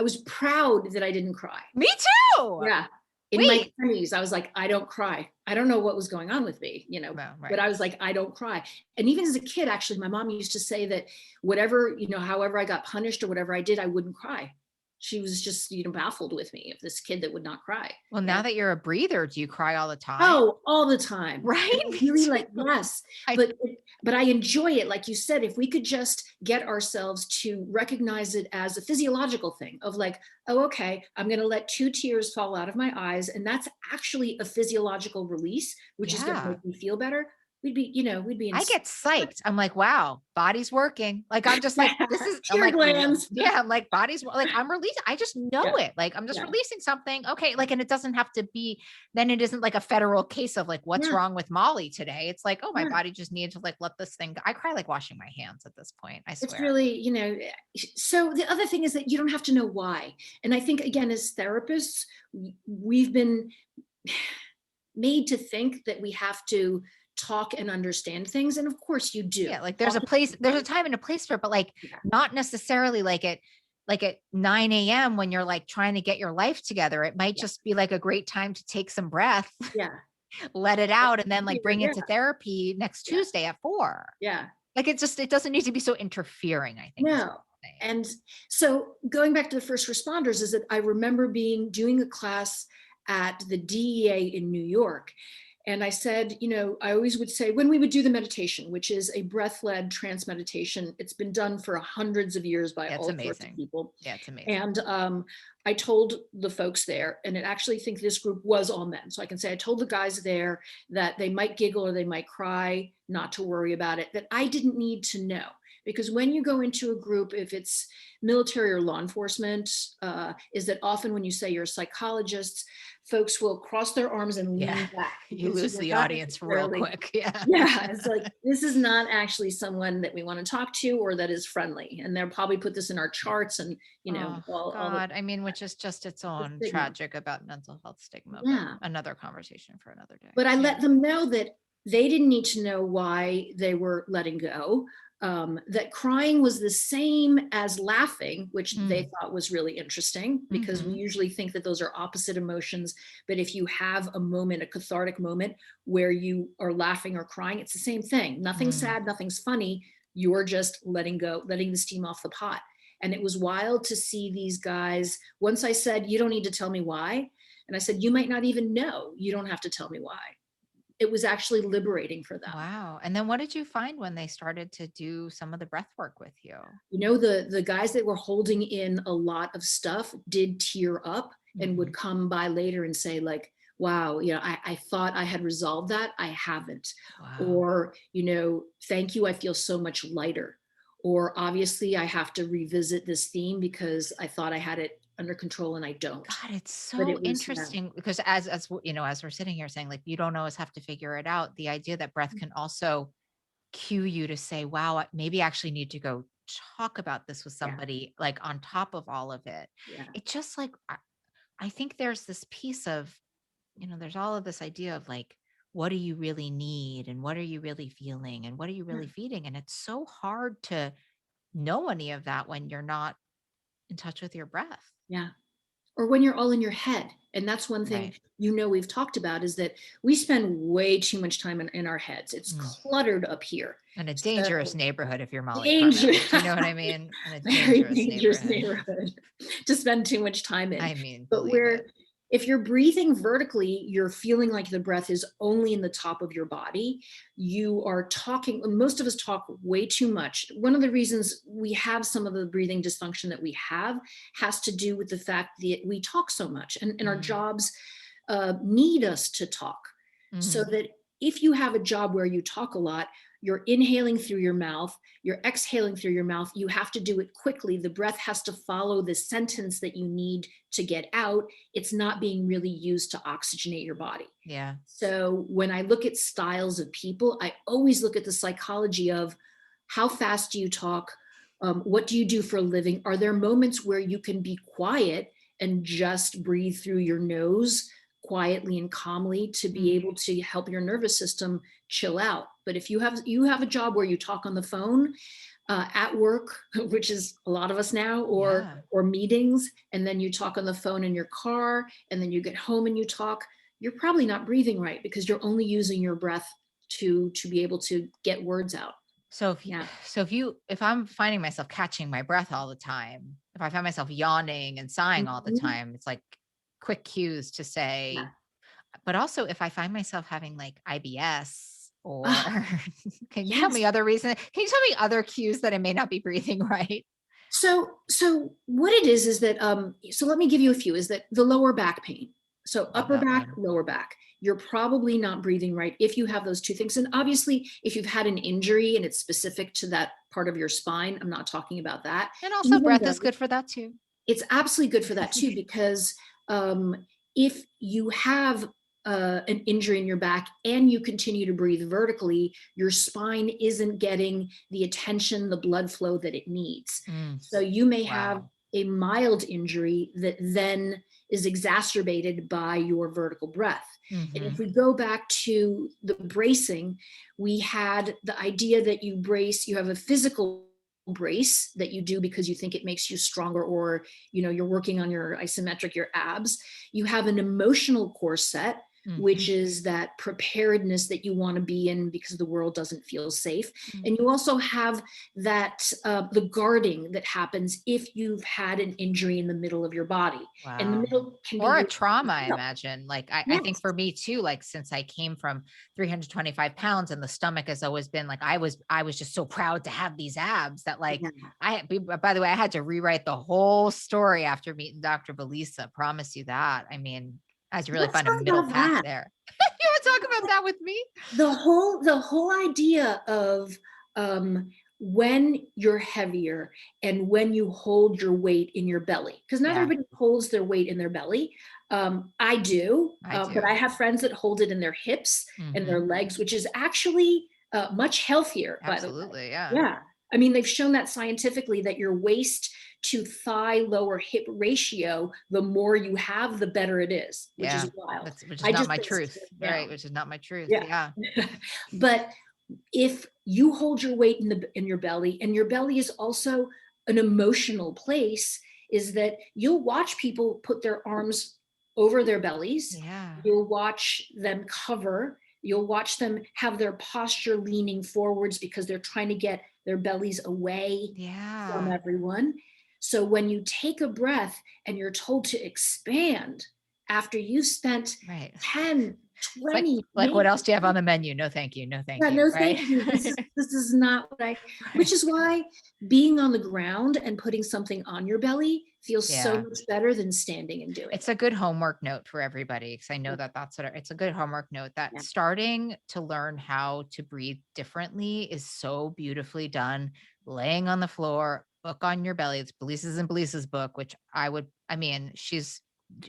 was proud that I didn't cry. Me too. Yeah. In my Wait. 20s, I was like, I don't cry. I don't know what was going on with me, Well, but right. I was like, I don't cry. And even as a kid, actually, my mom used to say that whatever, however I got punished or whatever I did, I wouldn't cry. She was just, baffled with me of this kid that would not cry. Well, Yeah. now that you're a breather, do you cry all the time? Oh, all the time. Right? And I Me really too. like, yes, I but I enjoy it. Like you said, if we could just get ourselves to recognize it as a physiological thing of like, oh, okay, I'm going to let 2 tears fall out of my eyes. And that's actually a physiological release, which is going to yeah. make me feel better. we'd be, you know, we'd be in I get psyched. I'm like, wow, body's working. Like, I'm just like, this is, I'm tear like, glands. yeah, I'm like, like, I'm releasing. I just know Yeah. it. Like, I'm just Yeah. releasing something. Okay. Like, and it doesn't have to be, then it isn't like a federal case of like, what's Yeah. wrong with Molly today? It's like, oh, my Yeah. body just needed to like, let this thing go. I cry like washing my hands at this point. I It's swear. really, you know, so the other thing is that you don't have to know why. And I think, again, as therapists, we've been made to think that we have to talk and understand things. And of course you do. Yeah. Like there's a place, there's a time and a place for it, but like Yeah. not necessarily like at 9 a.m. when you're like trying to get your life together. It might just be like a great time to take some breath, Yeah. let it out, and then like bring Yeah. it to therapy next Yeah. Tuesday at 4. Yeah. Like it doesn't need to be so interfering, I think. No. And so going back to the first responders is that I remember doing a class at the DEA in New York. And I said, you know, I always would say when we would do the meditation, which is a breath-led trance meditation, it's been done for hundreds of years by all sorts of people. Yeah, it's amazing. And I told the folks there, and I actually think this group was all men. So I can say I told the guys there that they might giggle or they might cry, not to worry about it, that I didn't need to know. Because when you go into a group, if it's military or law enforcement, is that often when you say you're a psychologist, folks will cross their arms and lean back. You lose the audience real quick. Yeah. Yeah. It's like, this is not actually someone that we want to talk to or that is friendly. And they'll probably put this in our charts and, you know, all the, I mean, which is just its own tragic about mental health stigma. Yeah. Another conversation for another day. But I let them know that they didn't need to know why they were letting go. That crying was the same as laughing, which they thought was really interesting because we usually think that those are opposite emotions. But if you have a moment, a cathartic moment where you are laughing or crying, it's the same thing. Nothing's sad, nothing's funny. You're just letting go, letting the steam off the pot. And it was wild to see these guys. Once I said, you don't need to tell me why. And I said, you might not even know. You don't have to tell me why. It was actually liberating for them. Wow. And then what did you find when they started to do some of the breath work with you? You know, the guys that were holding in a lot of stuff did tear up and would come by later and say like, wow, you know, I thought I had resolved that. I haven't. Wow. Or, you know, thank you. I feel so much lighter. Or obviously I have to revisit this theme because I thought I had it under control and I don't. God, it's so interesting because as you know, as we're sitting here saying like, you don't always have to figure it out. The idea that breath can also cue you to say, wow, maybe I actually need to go talk about this with somebody like on top of all of it. It's just like, I think there's this piece of, you know, there's all of this idea of like, what do you really need? And what are you really feeling? And what are you really feeding? And it's so hard to know any of that when you're not in touch with your breath. Yeah. Or when you're all in your head. And that's one thing, you know, we've talked about is that we spend way too much time in our heads. It's cluttered up here. And a dangerous neighborhood if you're Molly. Dangerous. You know what I mean? And a very dangerous neighborhood to spend too much time in. I mean, but if you're breathing vertically, you're feeling like the breath is only in the top of your body. You are talking, most of us talk way too much. One of the reasons we have some of the breathing dysfunction that we have has to do with the fact that we talk so much and our jobs need us to talk. So that if you have a job where you talk a lot, you're inhaling through your mouth, you're exhaling through your mouth, you have to do it quickly. The breath has to follow the sentence that you need to get out. It's not being really used to oxygenate your body. Yeah. So when I look at styles of people, I always look at the psychology of how fast do you talk? What do you do for a living? Are there moments where you can be quiet and just breathe through your nose quietly and calmly to be able to help your nervous system chill out? But if you have a job where you talk on the phone at work, which is a lot of us now, or meetings, and then you talk on the phone in your car, and then you get home and you talk, you're probably not breathing right because you're only using your breath to be able to get words out. So if I'm finding myself catching my breath all the time, if I find myself yawning and sighing all the time, it's like quick cues to say, but also if I find myself having like IBS or can you tell me other reasons? Can you tell me other cues that I may not be breathing right? So what it is that, so let me give you a few, is that the lower back pain. So Love upper that back, one. lower back. You're probably not breathing right if you have those two things. And obviously, if you've had an injury and it's specific to that part of your spine, I'm not talking about that. And also Even breath is though good for that too. it's absolutely good for that too, because if you have an injury in your back and you continue to breathe vertically, your spine isn't getting the attention, the blood flow that it needs. Mm, So you may have wow. a mild injury that then is exacerbated by your vertical breath. And Mm-hmm. if we go back to the bracing, we had the idea that you brace, you have a physical brace that you do because you think it makes you stronger, or you're working on your isometric, your abs. You have an emotional core set, which is that preparedness that you want to be in because the world doesn't feel safe. And you also have that the guarding that happens if you've had an injury in the middle of your body. And the Wow. middle can be Or a your trauma, I imagine. Like, I think yes. for me too, like since I came from 325 pounds and the stomach has always been like, I was just so proud to have these abs that like, by the way, I had to rewrite the whole story after meeting Dr. Belisa. Promise you that. I mean, I had to really Let's find a talk middle about path that. there. You want to talk about that with me? The whole idea of when you're heavier and when you hold your weight in your belly, because not Yeah, everybody holds their weight in their belly. I do, I but do. I have friends that hold it in their hips and their Mhm. legs, which is actually much healthier, by the way. Absolutely. Yeah. Yeah. I mean, they've shown that scientifically, that your waist to thigh lower hip ratio, the more you have, the better it is, which Yeah. is wild. Which is I not just my think truth. straight Right. down. Which is not my truth. Yeah. Yeah. But if you hold your weight in your belly, and your belly is also an emotional place, is that you'll watch people put their arms over their bellies. Yeah. You'll watch them cover. You'll watch them have their posture leaning forwards because they're trying to get their bellies away from Yeah. everyone. So when you take a breath and you're told to expand after you spent Right. 10, It's like 20, what maybe, else do you have on the menu? No, thank you. No, thank yeah, you. no, Right. thank you. This is not what which Right. is why being on the ground and putting something on your belly feels so Yeah. much better than standing and doing It's a good homework note for everybody because I know it. that that's what it's a good homework note that Yeah. starting to learn how to breathe differently is so beautifully done. Laying on the floor, book on your belly. It's Belisa's book, which I mean,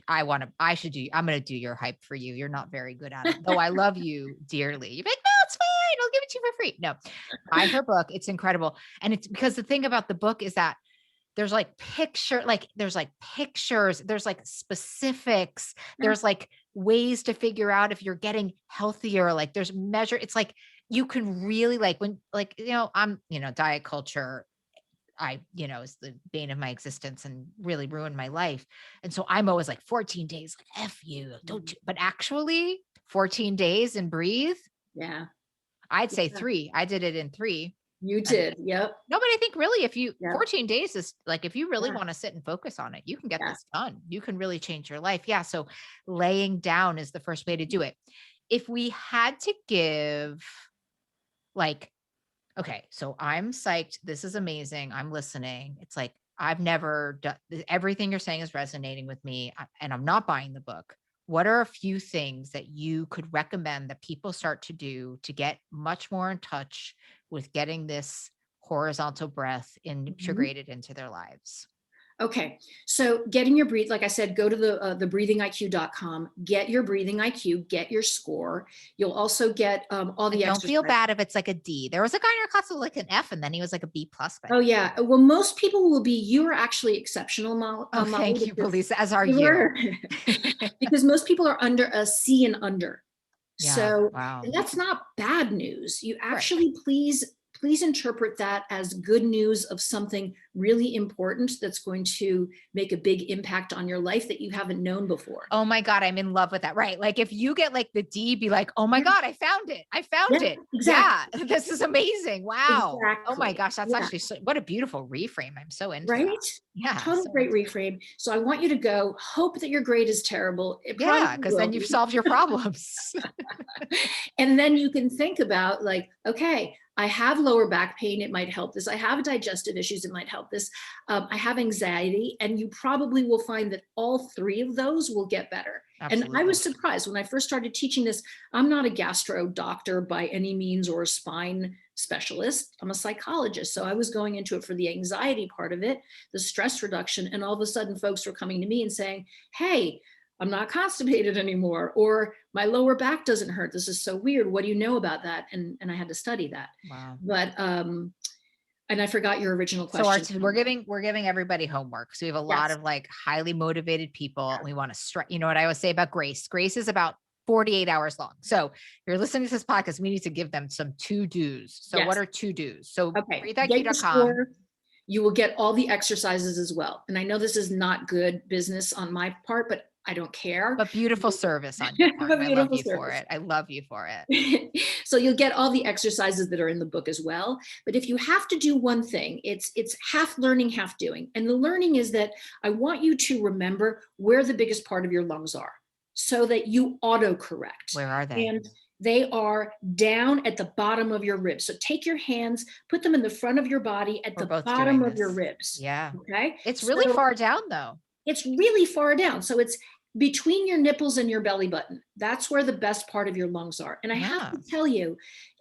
I should do, I'm going to do your hype for you. You're not very good at it, though I love you dearly. You're like, no, it's fine. I'll give it to you for free. No, buy her book. It's incredible. And it's because the thing about the book is that there's like there's like pictures, there's like specifics, Yeah. there's like ways to figure out if you're getting healthier, like there's measure, it's like you can really like when like, I'm, diet culture, is the bane of my existence and really ruined my life. And so I'm always like 14 days, like F you, but actually 14 days and breathe, Yeah. I'd say Yeah. 3. I did it in 3. You And did. Yep. no, but I think really if you Yep. 14 days is like, if you really Yeah. want to sit and focus on it, you can get Yeah. this done. You can really change your life. Yeah. So laying down is the first way to do it. If we had to give like, okay, so I'm psyched. This is amazing. I'm listening. It's like, I've never done everything you're saying is resonating with me and I'm not buying the book. What are a few things that you could recommend that people start to do to get much more in touch with getting this horizontal breath Mhm. integrated into their lives? Okay, so getting your breathe, like I said, go to the breathingiq.com, get your breathing IQ, get your score. You'll also get all And the don't feel exercise. bad if it's like a D. There was a guy in our class with like an F and then he was like a B plus. Oh yeah, well, most people will be. You are actually exceptional, Oh, Molly, thank you, because Belisa, as are you you. were, because most people are under a C and under. Yeah. So, Wow. and that's not bad news. You Right. actually please interpret that as good news of something really important that's going to make a big impact on your life that you haven't known before. Oh my God, I'm in love with that. Right. Like if you get like the D, be like, oh my Yeah, God, I found it. I found yeah, it. exactly. Yeah. This is amazing. Wow. Oh my Exactly. gosh. That's Yeah. actually what a beautiful reframe. I'm so into that. Right? Yeah. Total So great into it. reframe. So I want you to go, hope that your grade is terrible. It Yeah. probably Cause will then you've be. solved your problems. And then you can think about like, okay, I have lower back pain, it might help this. I have digestive issues, it might help this. I have anxiety, and you probably will find that all three of those will get better. And I Absolutely. was surprised when I first started teaching this. I'm not a gastro doctor by any means or a spine specialist. I'm a psychologist. So I was going into it for the anxiety part of it, the stress reduction. And all of a sudden, folks were coming to me and saying, hey, I'm not constipated anymore, or my lower back doesn't hurt. This is so weird. What do you know about that? And I had to study that. Wow. But and I forgot your original So question. we're giving everybody homework. So we have a lot Yes. of like highly motivated people. Yes. And we want to you know what I always say about Grace? Grace is about 48 hours long. So if you're listening to this podcast, we need to give them some to-dos. So what Yes. are to-dos? So Okay. Get your breatheiq.com. score. You will get all the exercises as well. And I know this is not good business on my part, but I don't care. But beautiful service on your part. But And I love beautiful you for service. it. I love you for it. So you'll get all the exercises that are in the book as well. But if you have to do one thing, it's half learning, half doing. And the learning is that I want you to remember where the biggest part of your lungs are so that you autocorrect. Where are they? And they are down at the bottom of your ribs. So take your hands, put them in the front of your body at We're the both bottom doing of your this. ribs. Yeah. Okay. It's really So far down though. it's really far down. So it's between your nipples and your belly button. That's where the best part of your lungs are. And I have to tell you,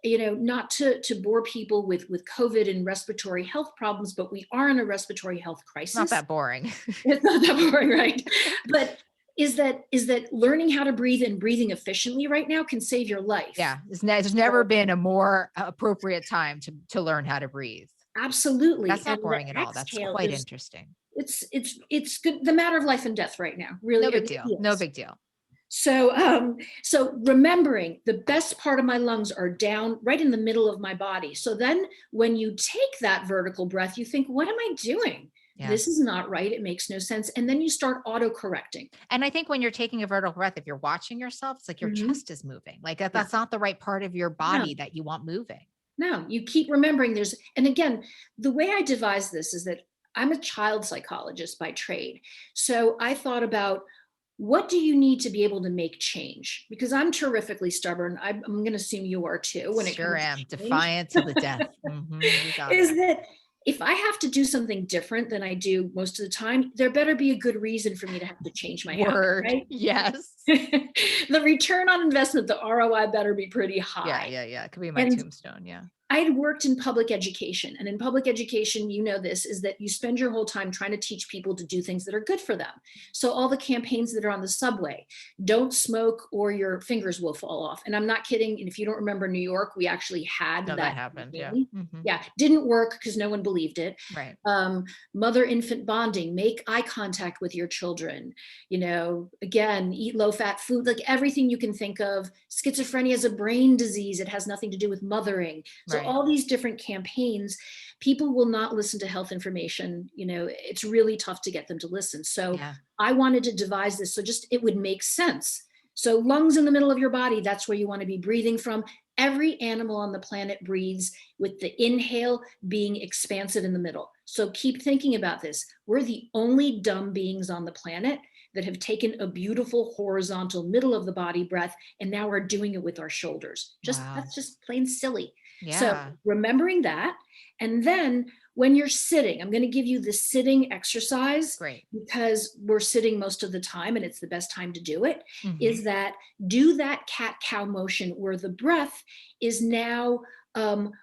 not to bore people with COVID and respiratory health problems, but we are in a respiratory health crisis. Not that boring. It's not that boring, right? But is that learning how to breathe and breathing efficiently right now can save your life. Yeah. There's never been a more appropriate time to learn how to breathe. Absolutely. That's not And boring the at all. That's exhale quite is, interesting. it's good, the matter of life and death right now. Really, No big it deal. really No is. big deal. So remembering the best part of my lungs are down right in the middle of my body. So then when you take that vertical breath, you think, what am I doing? Yeah. This is not right. It makes no sense. And then you start auto-correcting. And I think when you're taking a vertical breath, if you're watching yourself, it's like your Mhm. chest is moving. Like that's not the right part of your body that you want moving. No, you keep remembering and again, the way I devised this is that I'm a child psychologist by trade. So I thought about, what do you need to be able to make change? Because I'm terrifically stubborn. I'm going to assume you are too. When it Sure comes am. to change. Defiant to the death. You got Is it. that if I have to do something different than I do most of the time, there better be a good reason for me to have to change my habit, Word. right? Yes. The return on investment, the ROI better be pretty high. Yeah. It could be my And tombstone. Yeah. I had worked in public education, and in public education, this is that you spend your whole time trying to teach people to do things that are good for them. So all the campaigns that are on the subway, don't smoke or your fingers will fall off. And I'm not kidding. And if you don't remember New York, we actually had that happened. Yeah. Yeah. Didn't work because no one believed it. Right. Mother-infant bonding, make eye contact with your children, again, eat low-fat food, like everything you can think of. Schizophrenia is a brain disease. It has nothing to do with mothering. So all these different campaigns, people will not listen to health information. It's really tough to get them to listen. So I wanted to devise this so just it would make sense. So lungs in the middle of your body, that's where you want to be breathing from. Every animal on the planet breathes with the inhale being expansive in the middle. So keep thinking about this. We're the only dumb beings on the planet that have taken a beautiful horizontal middle of the body breath, and now we're doing it with our shoulders. That's just plain silly. Yeah. So remembering that, and then when you're sitting, I'm going to give you the sitting exercise. Great. Because we're sitting most of the time and it's the best time to do it, is that do that cat-cow motion where the breath is now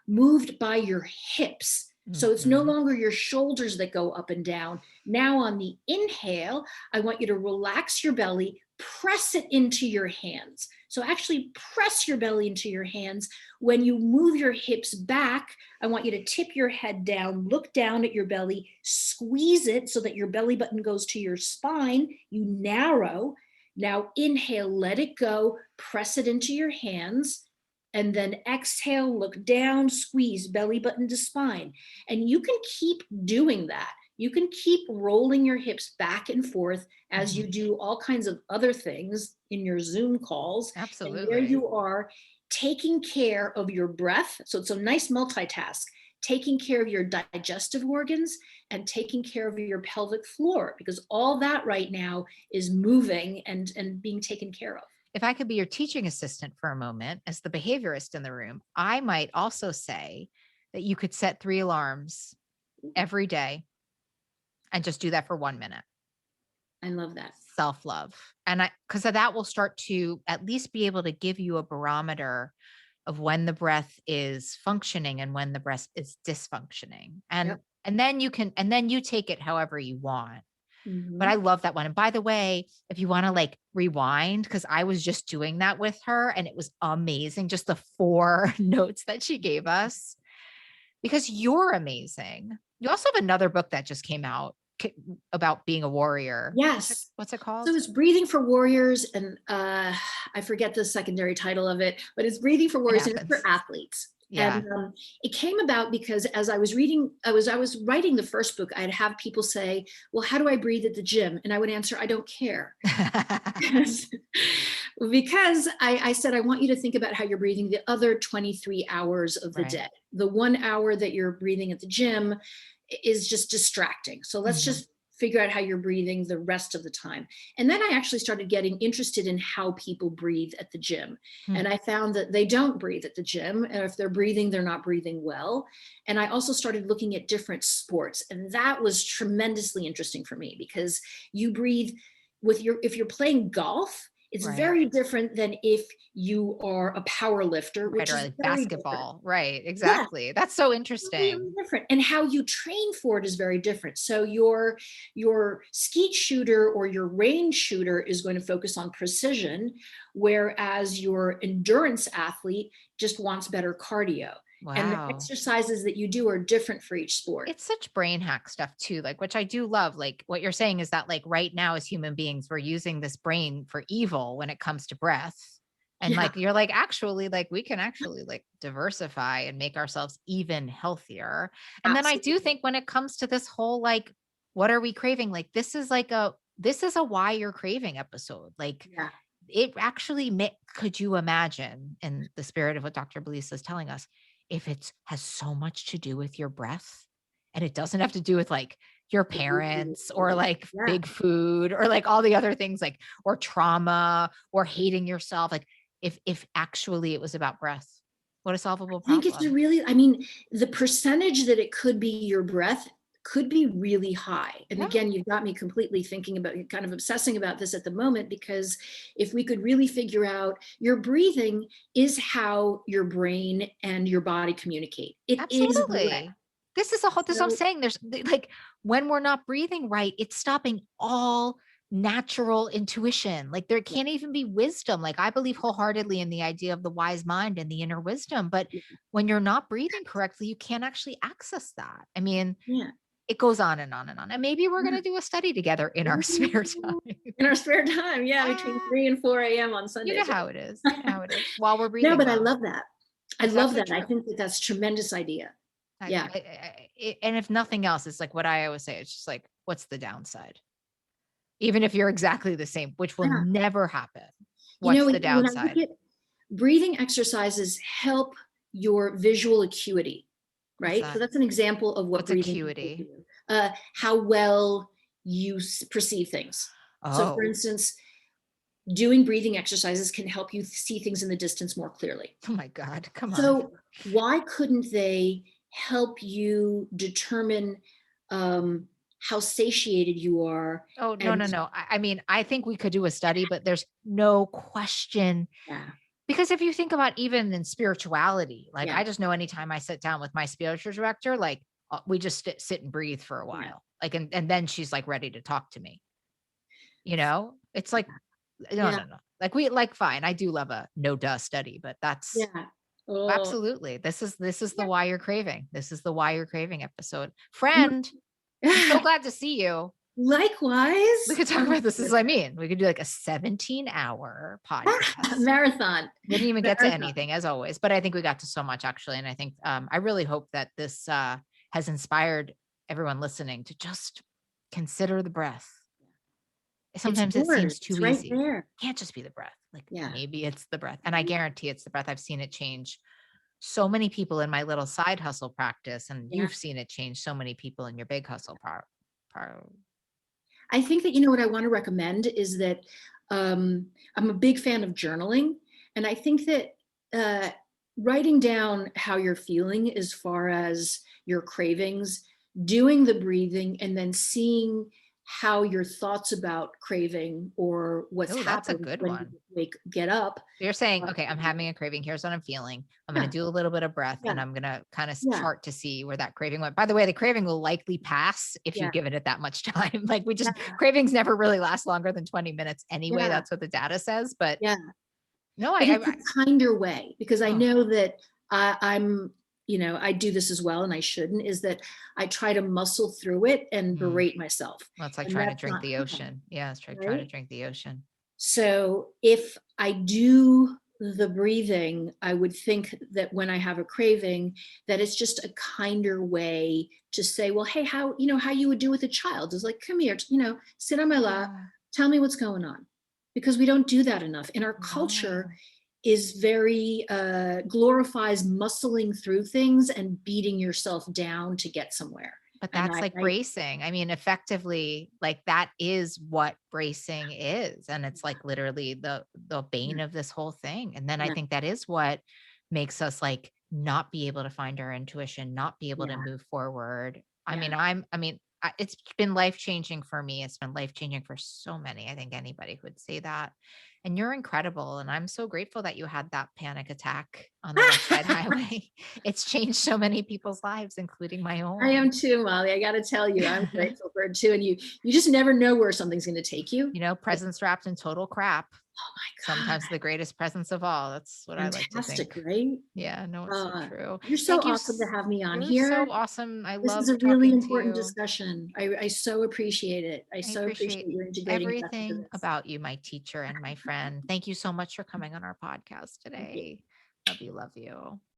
moved by your hips. So it's no longer your shoulders that go up and down. Now on the inhale, I want you to relax your belly, press it into your hands. So actually press your belly into your hands. When you move your hips back, I want you to tip your head down, look down at your belly, squeeze it so that your belly button goes to your spine. You narrow. Now inhale, let it go, press it into your hands. And then exhale, look down, squeeze, belly button to spine. And you can keep doing that. You can keep rolling your hips back and forth as you do all kinds of other things in your Zoom calls. Absolutely. And there you are taking care of your breath. So it's a nice multitask, taking care of your digestive organs and taking care of your pelvic floor, because all that right now is moving and being taken care of. if I could be your teaching assistant for a moment as the behaviorist in the room, I might also say that you could set 3 alarms every day and just do that for 1 minute. I love that. Self-love. And because that will start to at least be able to give you a barometer of when the breath is functioning and when the breath is dysfunctioning. Yep. And then you take it however you want. But Mhm. I love that one. And by the way, if you want to like rewind, because I was just doing that with her and it was amazing. Just the 4 notes that she gave us, because you're amazing. You also have another book that just came out about being a warrior. Yes. What's it So called? it's Breathing for Warriors, and I forget the secondary title of it, but it's Breathing for Warriors and it's for athletes. Yeah. And it came about because as I was reading, I was writing the first book, I'd have people say, well, how do I breathe at the gym? And I would answer, I don't care. Because I said, I want you to think about how you're breathing the other 23 hours of the Right. day. The 1 hour that you're breathing at the gym is just distracting. So let's Mhm. just figure out how you're breathing the rest of the time. And then I actually started getting interested in how people breathe at the gym. Hmm. And I found that they don't breathe at the gym. And if they're breathing, they're not breathing well. And I also started looking at different sports. And that was tremendously interesting for me because you breathe if you're playing golf, it's Right. very different than if you are a power lifter, Right, which or is like very different. basketball. Right. Yeah, Exactly. That's so really interesting. different. And how you train for it is very different. So your skeet shooter or your range shooter is going to focus on precision, whereas your endurance athlete just wants better cardio. And the Wow. exercises that you do are different for each sport. It's such brain hack stuff too, like, which I do love. Like what you're saying is that like right now as human beings, we're using this brain for evil when it comes to breath. And Yeah, like, you're like, actually, like we can actually like diversify and make ourselves even healthier. And then I do absolutely. think when it comes to this whole, like, what are we craving? Like, this is a why you're craving episode. Like Yeah. it actually could you imagine, in the spirit of what Dr. Belisa is telling us, if it has so much to do with your breath and it doesn't have to do with like your parents or like Yeah. big food or like all the other things, like, or trauma or hating yourself, like if actually it was about breath, what a solvable I think it's problem. I mean, the percentage that it could be your breath could be really high. And Yeah, again, you've got me completely thinking about, kind of obsessing about this at the moment, because if we could really figure out your breathing is how your brain and your body communicate. It is breath. absolutely. This is what I'm So, saying. Like, when we're not breathing right, it's stopping all natural intuition. Like there can't even be wisdom. Like I believe wholeheartedly in the idea of the wise mind and the inner wisdom. But when you're not breathing correctly, you can't actually access that. I mean, yeah. it goes on and on and on. And maybe we're going Yeah. to do a study together in our spare time. In our spare time, yeah, between Ah, 3 and 4 a.m. on you know Sundays. how it is. You know how it is. While we're No, breathing but I well. love that. I It's love absolutely that. I true. think that that's a tremendous idea. Yeah. And if nothing else, it's like what I always say. It's just like, what's the downside? Even if you're exactly the same, which will Yeah. never happen. You know, What's the when I look downside? at breathing exercises help your visual acuity, What's right? So that? that's an example of what What's breathing can acuity? do. How well you perceive things. So for Oh, instance, doing breathing exercises can help you see things in the distance more clearly. oh my God. Come on. So why couldn't they help you determine how satiated you are? Oh, no, And no, no. I mean, I think we could do a study, but there's no question. yeah, Because if you think about even in spirituality, like yeah, I just know anytime I sit down with my spiritual director, like we just sit and breathe for a yeah, while. Like, and then she's like ready to talk to me. It's like, no, yeah, no, no. Like fine. I do love a no duh study, but that's yeah. Oh, absolutely. This is the why you're craving. This is the why you're craving episode. yeah. Friend, I'm so glad to see you. We Likewise, could talk about this. This is what I mean. We could do like a 17-hour podcast. marathon, Didn't even get to marathon. anything as always, but I think we got to so much actually. And I think I really hope that this has inspired everyone listening to just consider the breath. It's Sometimes it yours. seems too It's right easy. there. Can't just be the breath. Like Yeah. maybe it's the breath. And I guarantee it's the breath. I've seen it change so many people in my little side hustle practice. And Yeah. you've seen it change so many people in your big hustle I think that, what I want to recommend is that I'm a big fan of journaling. And I think that writing down how you're feeling as far as your cravings, doing the breathing, and then seeing how your thoughts about craving or what's Oh, that's a happened good when one. you get up. You're saying, uh, okay, I'm having a craving. Here's what I'm feeling. I'm going Yeah, to do a little bit of breath yeah, and I'm going to kind of yeah, chart to see where that craving went. By the way, the craving will likely pass if yeah, you've given it that much time. Like yeah, cravings never really last longer than 20 minutes anyway. yeah, That's what the data says. But yeah. no, But it's a kinder way, because I oh, know that I'm, I do this as well, and I shouldn't, is that I try to muscle through it and mm, berate myself. well, it's like And trying to that's drink not the fun, ocean. Yeah, it's like trying to right? drink the ocean. So if I do the breathing, I would think that when I have a craving, that it's just a kinder way to say, well, hey, how you would do with a child is like, come here, sit on my lap, Yeah. tell me what's going on. Because we don't do that enough. And our culture No. is very glorifies muscling through things and beating yourself down to get somewhere. But And that's like I bracing. I mean, effectively, like that is what bracing is. And it's like literally the yeah, bane of this whole thing. And then I yeah, think that is what makes us like not be able to find our intuition, not be able to yeah, move forward. I yeah. mean, it's been life changing for me. It's been life changing for so many. I think anybody would say that. And you're incredible. And I'm so grateful that you had that panic attack on the West Side Highway. It's changed so many people's lives, including my I own. am too, Molly. I got to tell you, I'm grateful for it too. And you just never know where something's going to take you. Presents wrapped in total crap. Oh my Sometimes God. the greatest presents of all. That's what I like to Fantastic, think. right? Yeah, no, it's so true. You're so Thank you. awesome to have me on You're here. so awesome. I This is love a really talking to important you. discussion. I so appreciate it. I I so appreciate appreciate you integrating us into everything this. about you, my teacher and my friend. Thank you so much for coming on our podcast Thank you. today. Love you. Love you.